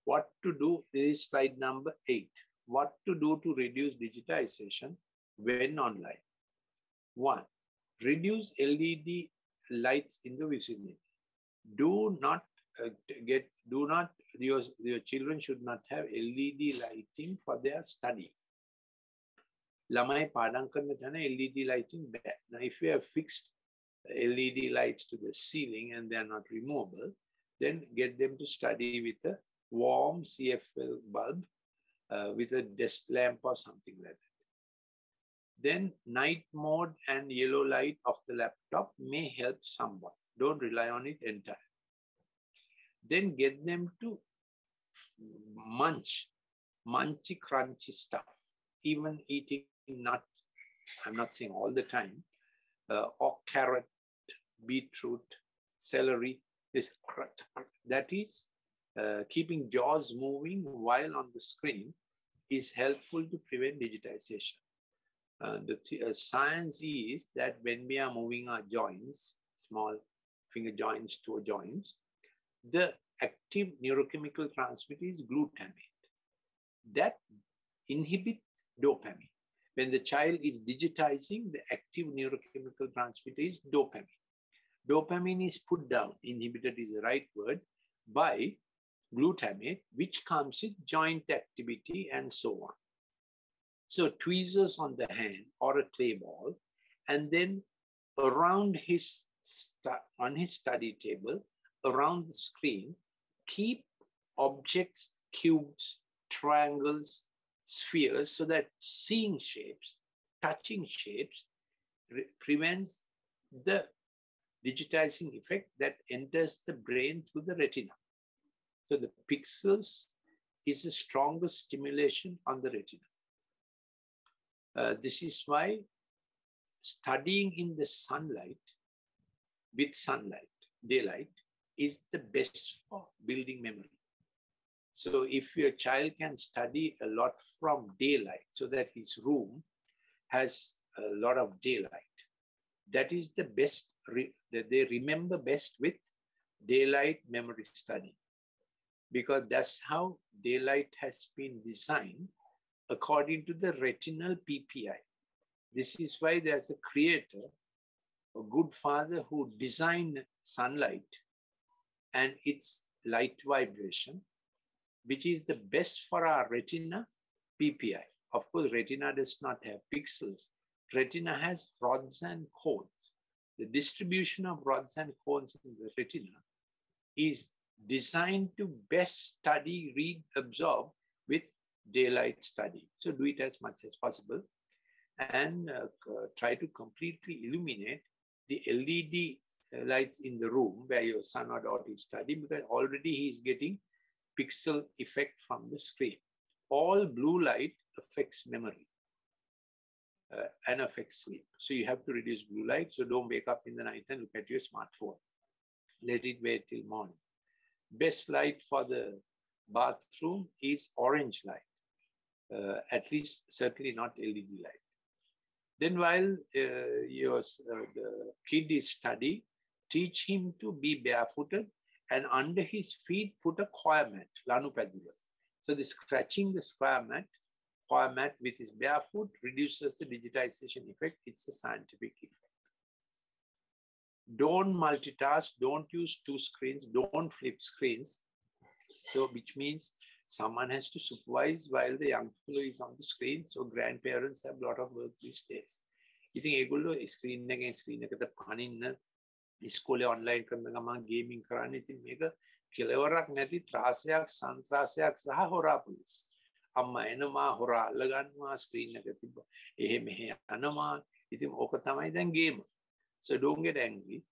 A: What to do is slide number 8. What to do to reduce digitization when online. 1. Reduce LED lights in the vicinity. Your children should not have LED lighting for their study. ළමයි පාඩම් කරන තැන LED lighting බෑ. Now, if you have fixed LED lights to the ceiling and they are not removable, then get them to study with a warm CFL bulb with a desk lamp or something like that. Then night mode and yellow light of the laptop may help somewhat. Don't rely on it entirely. Then get them to munchy, crunchy stuff, even eating nuts. I'm not saying all the time, or carrot, beetroot, celery. That is keeping jaws moving while on the screen is helpful to prevent digitization. The science is that when we are moving our joints, small finger joints, toe joints, the active neurochemical transmitter is glutamate. That inhibits dopamine. When the child is digitizing, the active neurochemical transmitter is dopamine. Dopamine is put down, inhibited is the right word, by glutamate, which comes with joint activity and so on. So tweezers on the hand or a clay ball, and then around on his study table, around the screen, keep objects, cubes, triangles, spheres, so that seeing shapes, touching shapes prevents the digitizing effect that enters the brain through the retina. So the pixels is the strongest stimulation on the retina. This is why studying in the sunlight, with sunlight, daylight, is the best for building memory. So if your child can study a lot from daylight so that his room has a lot of daylight, that is the best, that they remember best with daylight memory study. Because that's how daylight has been designed according to the retinal PPI. This is why there's a creator, a good father who designed sunlight and its light vibration, which is the best for our retina PPI. Of course, retina does not have pixels. Retina has rods and cones. The distribution of rods and cones in the retina is designed to best study, read, absorb with daylight study. So do it as much as possible and try to completely illuminate the LED lights in the room where your son or daughter is studying, because already he is getting pixel effect from the screen. All blue light affects memory and affects sleep. So you have to reduce blue light. So don't wake up in the night and look at your smartphone. Let it wait till morning. Best light for the bathroom is orange light, at least certainly not LED light. Then while the kid is studying, teach him to be barefooted and under his feet put a choir mat, lanu padula. So the scratching the choir mat with his barefoot reduces the digitization effect. It's a scientific effect. Don't multitask, don't use two screens, don't flip screens. So which means someone has to supervise while the young fellow is on the screen. So grandparents have a lot of work these days. You think ඒගොල්ලෝ screen එකට පනින්න ඉස්කෝලේ online කරන ගමන් gaming කරන්න. ඉතින් මේක කෙලවරක් නැති ත්‍රාසයක් සන්ත්‍රාසයක් සහ හොරා පුලිස්. අම්මා එනවා හොරා අල්ලගන්නවා screen එක තිබ්බ. එහෙ මෙහෙ යනවා. ඉතින් ඕක තමයි දැන් game. So don't get angry,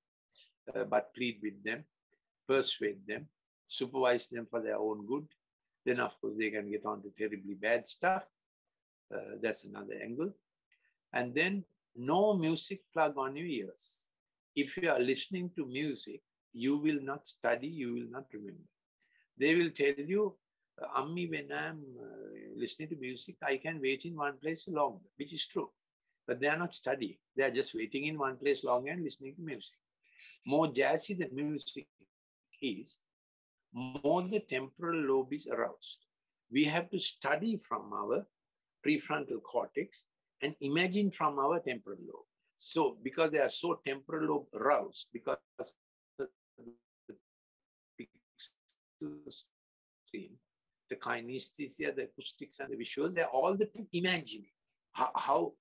A: but plead with them, persuade them, supervise them for their own good. Then, of course, they can get on to terribly bad stuff. That's another angle. And then no music plug on your ears. If you are listening to music, you will not study, you will not remember. They will tell you, Ammi, when I'm listening to music, I can wait in one place longer, which is true. But they are not studying. They are just waiting in one place longer and listening to music. More jazzy the music is, more the temporal lobe is aroused. We have to study from our prefrontal cortex and imagine from our temporal lobe. So because they are so temporal lobe aroused, because the pixel screen, the kinesthesia, the acoustics and the visuals, they're all the time imagining.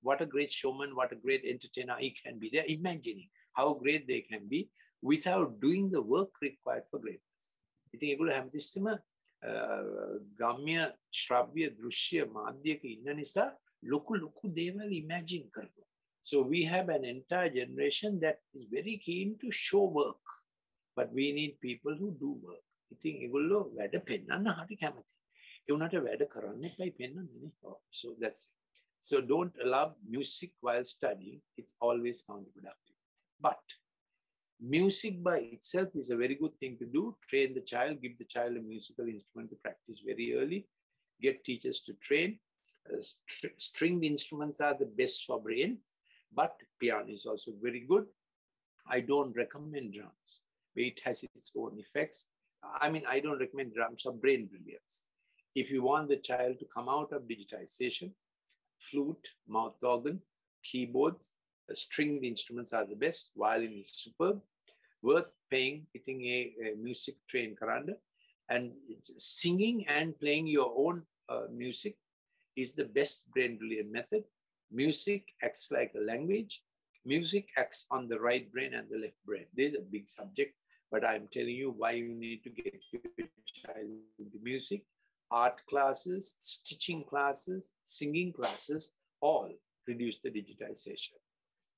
A: What a great showman, what a great entertainer he can be. They're imagining how great they can be without doing the work required for greatness. ඉතින් ඒගොල්ලෝ හැමතිස්සෙම ගම්‍ය ශ්‍රව්‍ය දෘශ්‍ය මාධ්‍යක ඉන්න නිසා ලොකු දේවල් imagine කරනවා. So we have an entire generation that is very keen to show work, but we need people who do work. ඉතින් ඒගොල්ලෝ වැඩ පෙන්නන්න හරි කැමති. ඒ උනට වැඩ කරන්න එපයි පෙන්නන්නේ. So that's it. So don't allow music while studying. It's always counterproductive. But music by itself is a very good thing to do. Train the child, give the child a musical instrument to practice very early. Get teachers to train. Stringed instruments are the best for brain, but piano is also very good. I don't recommend drums, but it has its own effects. I mean, I don't recommend drums or brain brilliance. If you want the child to come out of digitization, flute, mouth organ, keyboards, stringed instruments are the best. Violin is superb, worth paying. Hitting a music train karanda, and singing and playing your own music is the best brain brilliant method. Music acts like a language. Music acts on the right brain and the left brain. This is a big subject, but I'm telling you why you need to get your child into music. Art classes, stitching classes, singing classes, all reduce the digitization.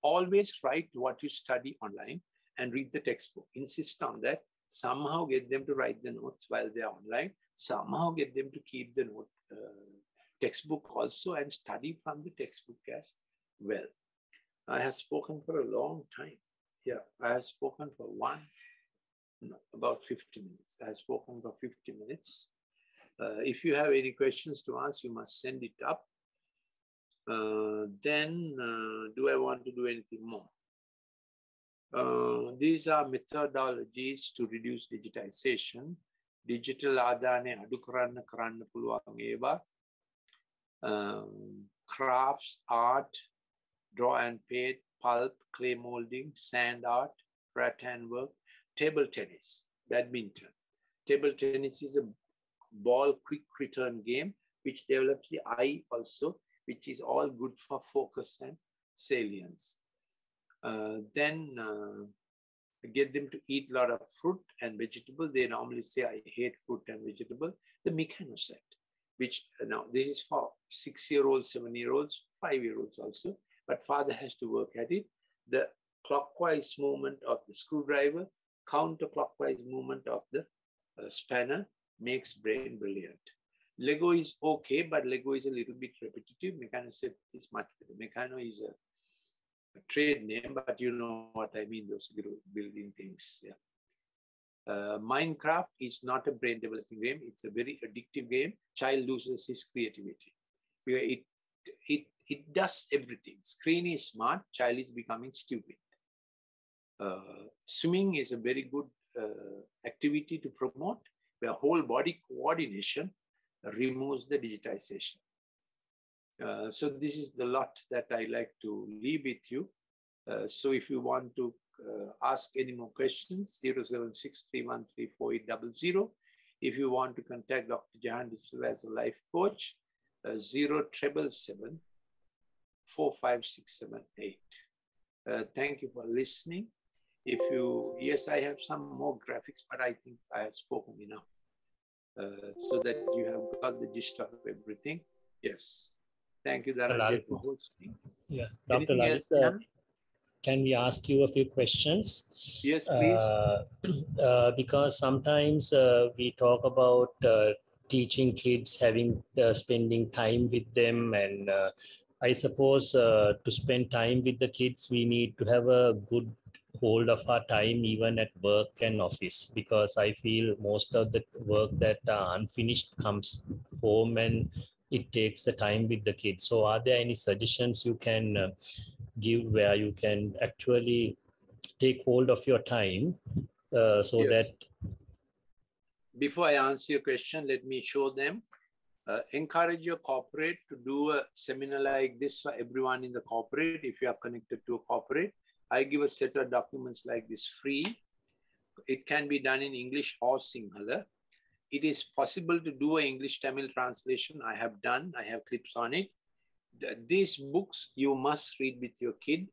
A: Always write what you study online and read the textbook. Insist on that. Somehow get them to write the notes while they're online. Somehow get them to keep the note textbook also and study from the textbook as well. I have spoken for a long time. Yeah, I have spoken for about 50 minutes. I have spoken for 50 minutes. If you have any questions to ask, you must send it up. Then do I want to do anything more? These are methodologies to reduce digitization. Digital ආදානය අඩු කරන්න පුළුවන් ඒවා. Crafts, art, draw and paint, pulp, clay molding, sand art, rattan work, table tennis, badminton. Table tennis is a ball quick return game which develops the eye also, which is all good for focus and salience. Then get them to eat a lot of fruit and vegetable. They normally say, I hate fruit and vegetable. The mechanoset, which now this is for 6-year-olds, 7-year-olds, 5-year-olds also, but father has to work at it. The clockwise movement of the screwdriver, counterclockwise movement of the spanner makes brain brilliant. Lego is okay, but Lego is a little bit repetitive. Mechanoset is much better. Mechano is a trade name, but you know what I mean, those building things. Yeah. Minecraft is not a brain developing game. It's a very addictive game. Child loses his creativity. It does everything. Screen is smart, child is becoming stupid. Swimming is a very good activity to promote, where whole body coordination removes the digitization. So this is the lot that I like to leave with you. So if you want to ask any more questions, 076313480. If you want to contact Dr. Jahan D'Silva as a life coach, 0777 45678. Thank you for listening. If you, yes, I have some more graphics, but I think I have spoken enough so that you have got the gist of everything. Yes. Thank you, Dhananjay, for hosting.
B: Yeah, Dr.
A: Anything
B: Lalith,
A: else,
B: can we ask you a few questions?
A: Yes, please.
B: Because sometimes we talk about teaching kids, spending time with them, and I suppose to spend time with the kids, we need to have a good hold of our time even at work and office, because I feel most of the work that unfinished comes home and it takes the time with the kids. So are there any suggestions you can give where you can actually take hold of your time so
A: Yes.
B: that...
A: Before I answer your question, let me show them. Encourage your corporate to do a seminar like this for everyone in the corporate. If you are connected to a corporate, I give a set of documents like this free. It can be done in English or Sinhala. It is possible to do an English-Tamil translation. I have done. I have clips on it. These books you must read with your kid.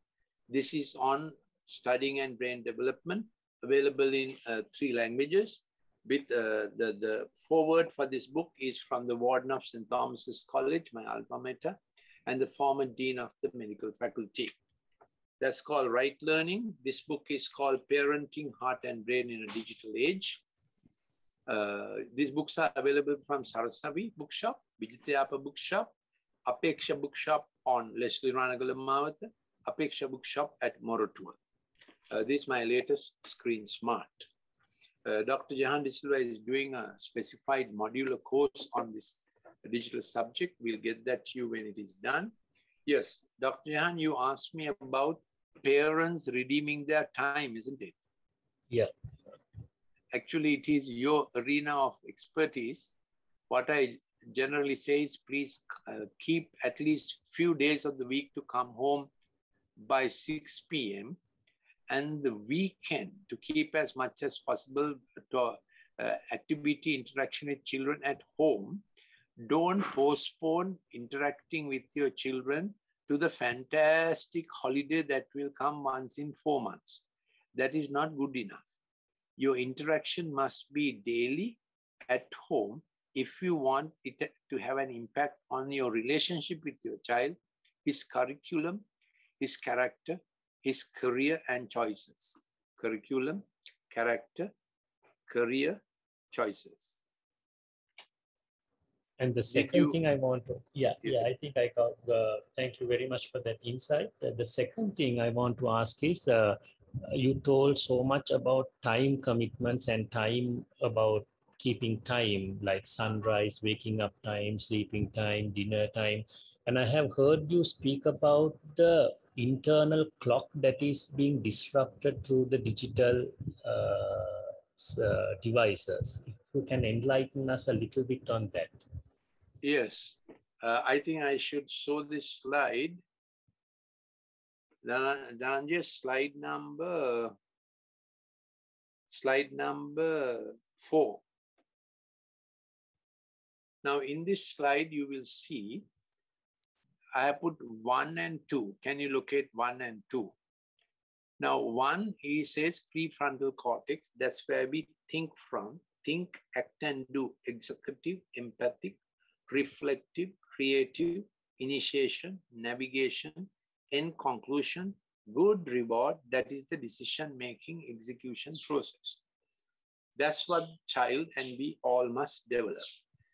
A: This is on studying and brain development, available in 3 languages. With the foreword for this book is from the warden of St. Thomas's College, my alma mater, and the former dean of the medical faculty. That's called Right Learning. This book is called Parenting Heart and Brain in a Digital Age. These books are available from Sarasavi Bookshop, Vijitayapa Bookshop, Apeksha Bookshop on Leslie Ranagalam Mawata, Apeksha Bookshop at Morotua. This is my latest Screen Smart. Dr. Jahan D'Silva is doing a specified modular course on this digital subject. We'll get that to you when it is done. Yes, Dr. Jahan, you asked me about parents redeeming their time, isn't it?
B: Yeah.
A: Actually, it is your arena of expertise. What I generally say is please keep at least few days of the week to come home by 6 p.m. and the weekend to keep as much as possible to activity interaction with children at home. Don't postpone interacting with your children to the fantastic holiday that will come once in 4 months. That is not good enough. Your interaction must be daily at home if you want it to have an impact on your relationship with your child, his curriculum, his character, his career and choices. Curriculum, character, career, choices.
B: And the second thing I want to, I think I got, thank you very much for that insight. The second thing I want to ask is, you told so much about time commitments and time about keeping time, like sunrise, waking up time, sleeping time, dinner time. And I have heard you speak about the internal clock that is being disrupted through the digital devices. If you can enlighten us a little bit on that.
A: Yes, I think I should show this slide. Dhananjay, slide number 4. Now in this slide, you will see I have put 1 and 2. Can you locate 1 and 2? Now, one, he says prefrontal cortex, that's where we think from, think, act, and do, executive, empathic, reflective, creative, initiation, navigation, end conclusion, good reward, that is the decision-making execution process. That's what child and we all must develop.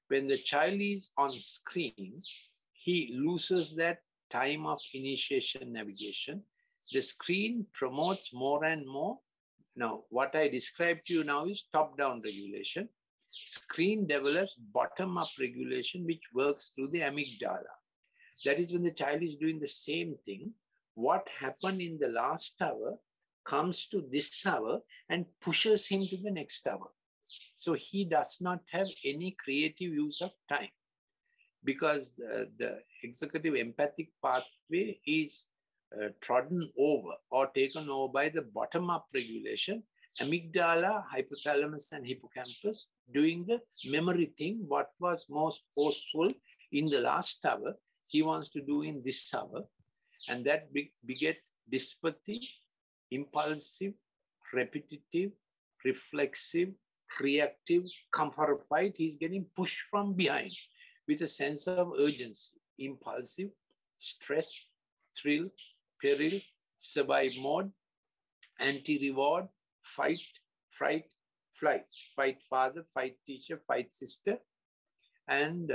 A: When the child is on screen, he loses that time of initiation navigation. The screen promotes more and more. Now, what I described to you now is top-down regulation. Screen develops bottom-up regulation, which works through the amygdala. That is when the child is doing the same thing. What happened in the last hour comes to this hour and pushes him to the next hour. So he does not have any creative use of time, because the executive empathic pathway is trodden over or taken over by the bottom-up regulation. Amygdala, hypothalamus, and hippocampus doing the memory thing, what was most forceful in the last hour, he wants to do in this hour. And that begets dyspathy, impulsive, repetitive, reflexive, reactive, come for a fight. He's getting pushed from behind with a sense of urgency, impulsive, stress, thrill, peril, survive mode, anti-reward, fight, fright, flight, fight father, fight teacher, fight sister. And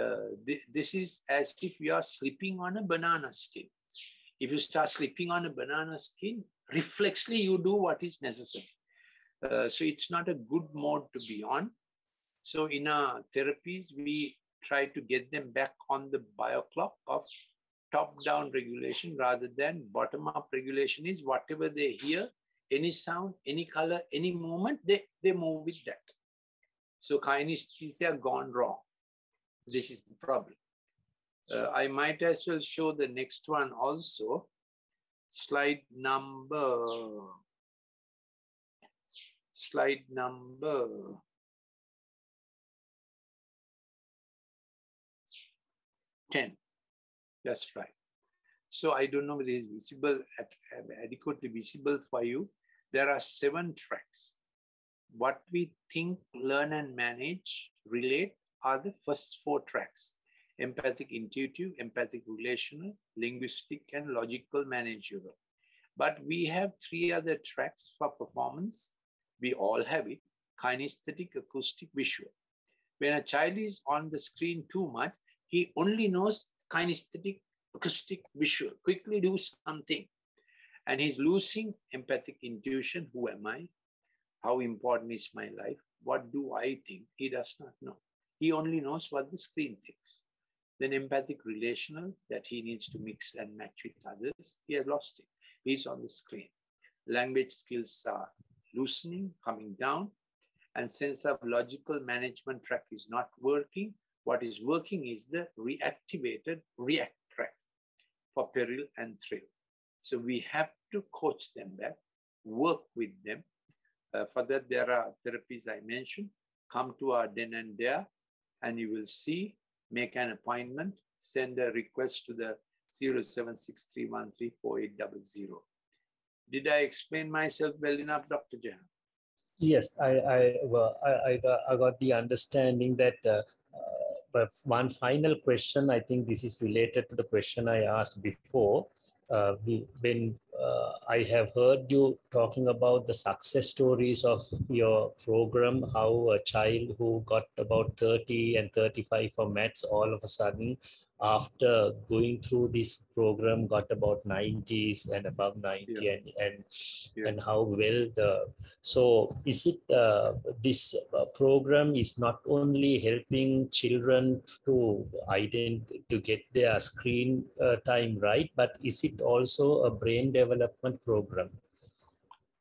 A: this is as if you are slipping on a banana skin. If you start slipping on a banana skin, reflexly you do what is necessary. So it's not a good mode to be on. So in our therapies, we try to get them back on the bioclock of top-down regulation rather than bottom-up regulation. Is whatever they hear, any sound, any color, any movement, they move with that. So kinesthesia gone wrong. This is the problem. I might as well show the next one also. Slide number 10. That's right. So I don't know whether it's visible, adequately visible for you. There are 7 tracks. What we think, learn, and manage, relate are the first 4 tracks. Empathic, intuitive, empathic, relational, linguistic, and logical, managerial. But we have 3 other tracks for performance. We all have it: kinesthetic, acoustic, visual. When a child is on the screen too much, he only knows kinesthetic, acoustic, visual. Quickly do something. And he's losing empathic intuition. Who am I? How important is my life? What do I think? He does not know. He only knows what the screen thinks. Then empathic, relational, that he needs to mix and match with others. He has lost it. He's on the screen. Language skills are loosening, coming down, and sense of logical management track is not working. What is working is the reactivated react track for peril and thrill. So we have to coach them back, work with them. For that, there are therapies I mentioned. Come to our den and there, and you will see, make an appointment, send a request to the 0763134800. Did I explain myself well enough, Dr. Jahan?
B: Yes, I got the understanding that. But one final question, I think this is related to the question I asked before. When I have heard you talking about the success stories of your program, how a child who got about 30 and 35 for maths all of a sudden, after going through this program, got about 90s and above 90, yeah. And how well so is it this program is not only helping children to get their screen time right, but is it also a brain development program?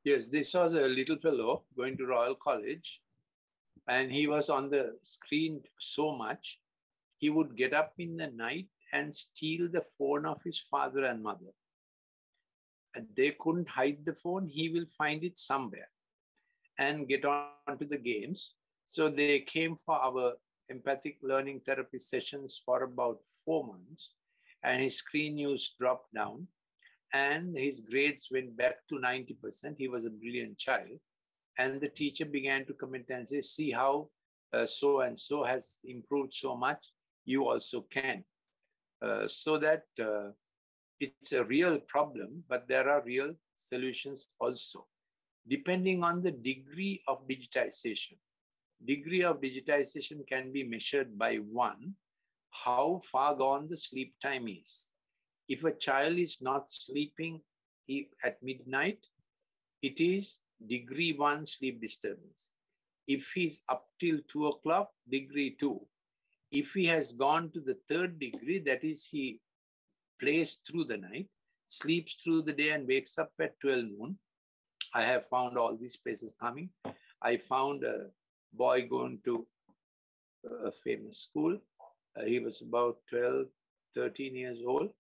A: Yes, this was a little fellow going to Royal College, and he was on the screen so much, he would get up in the night and steal the phone of his father and mother. And they couldn't hide the phone. He will find it somewhere and get on to the games. So they came for our empathic learning therapy sessions for about 4 months, and his screen use dropped down. and his grades went back to 90%. He was a brilliant child. And the teacher began to comment and say, see how so-and-so has improved so much, you also can. So that it's a real problem, but there are real solutions also. Depending on the degree of digitization. Degree of digitization can be measured by one, how far gone the sleep time is. If a child is not sleeping at midnight, it is degree 1 sleep disturbance. If he's up till 2 o'clock, degree 2. If he has gone to the 3rd degree, that is he plays through the night, sleeps through the day and wakes up at 12 noon. I have found all these places coming. I found a boy going to a famous school. He was about 12, 13 years old.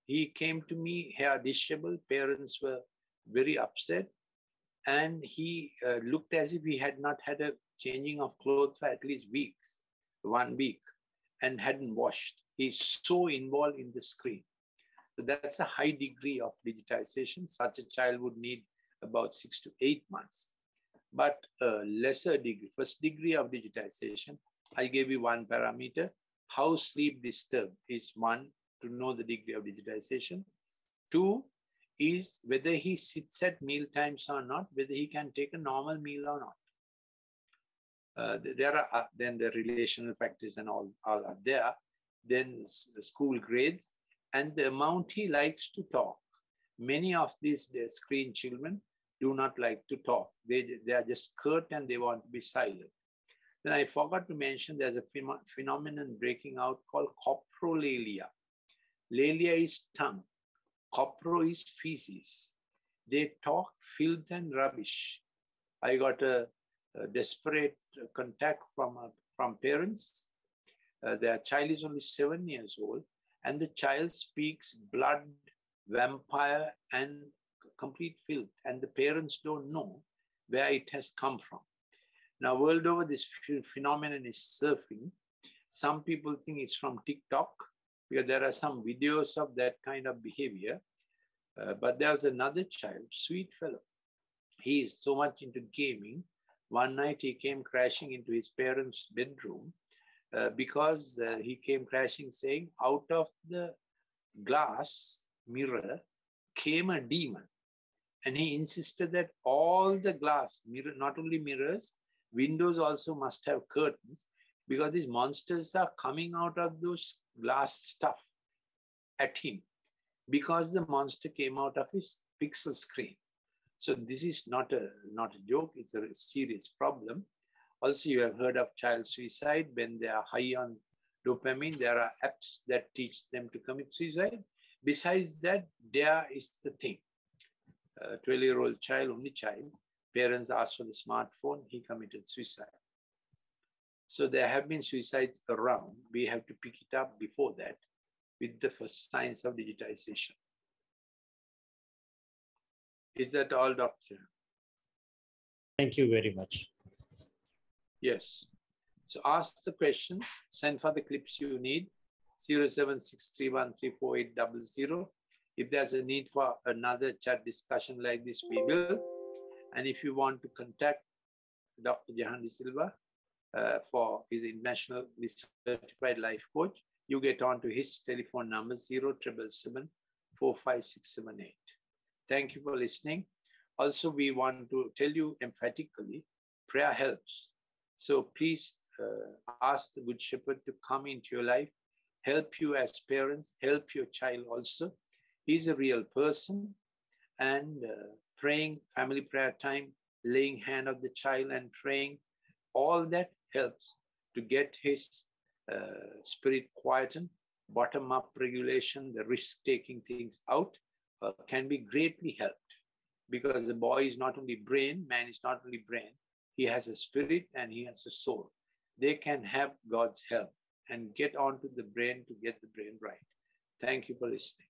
A: He came to me, hair disheveled, parents were very upset. And he looked as if he had not had a changing of clothes for at least 1 week, and hadn't washed. He's so involved in the screen. So that's a high degree of digitization. Such a child would need about 6 to 8 months. But a lesser degree, 1st degree of digitization, I gave you one parameter. How sleep disturbed is 1, to know the degree of digitization. 2 is whether he sits at meal times or not, whether he can take a normal meal or not. There are then the relational factors and all are there. Then school grades and the amount he likes to talk. Many of these screen children do not like to talk. They are just curt and they want to be silent. Then I forgot to mention there's a phenomenon breaking out called coprolalia. Lalia is tongue. Copro is feces. They talk filth and rubbish. I got a desperate contact from parents. Their child is only 7 years old, and the child speaks blood, vampire, and complete filth, and the parents don't know where it has come from. Now, world over, this phenomenon is surfing. Some people think it's from TikTok, because there are some videos of that kind of behavior. But there's another child, sweet fellow. He is so much into gaming. One night he came crashing into his parents' bedroom because he came crashing saying, out of the glass mirror came a demon. And he insisted that all the glass, not only mirrors, windows also must have curtains, because these monsters are coming out of those glass stuff at him, because the monster came out of his pixel screen. So this is not a joke, it's a serious problem. Also, you have heard of child suicide. When they are high on dopamine, there are apps that teach them to commit suicide. Besides that, there is the thing. 12-year-old child, only child, parents asked for the smartphone, he committed suicide. So there have been suicides around. We have to pick it up before that with the first signs of digitization. Is that all, Doctor?
B: Thank you very much.
A: Yes. So ask the questions, send for the clips you need, 0763134800. If there's a need for another chat discussion like this, we will. And if you want to contact Dr. Jahan Silva for his internationally certified life coach, you get on to his telephone number 0777 45678. Thank you for listening. Also, we want to tell you emphatically, prayer helps. So please ask the Good Shepherd to come into your life, help you as parents, help your child also. He's a real person, and praying, family prayer time, laying hand on the child and praying, all that helps to get his spirit quietened, bottom-up regulation, the risk-taking things out can be greatly helped, because the boy is not only brain, man is not only brain, he has a spirit and he has a soul. They can have God's help and get onto the brain to get the brain right. Thank you for listening.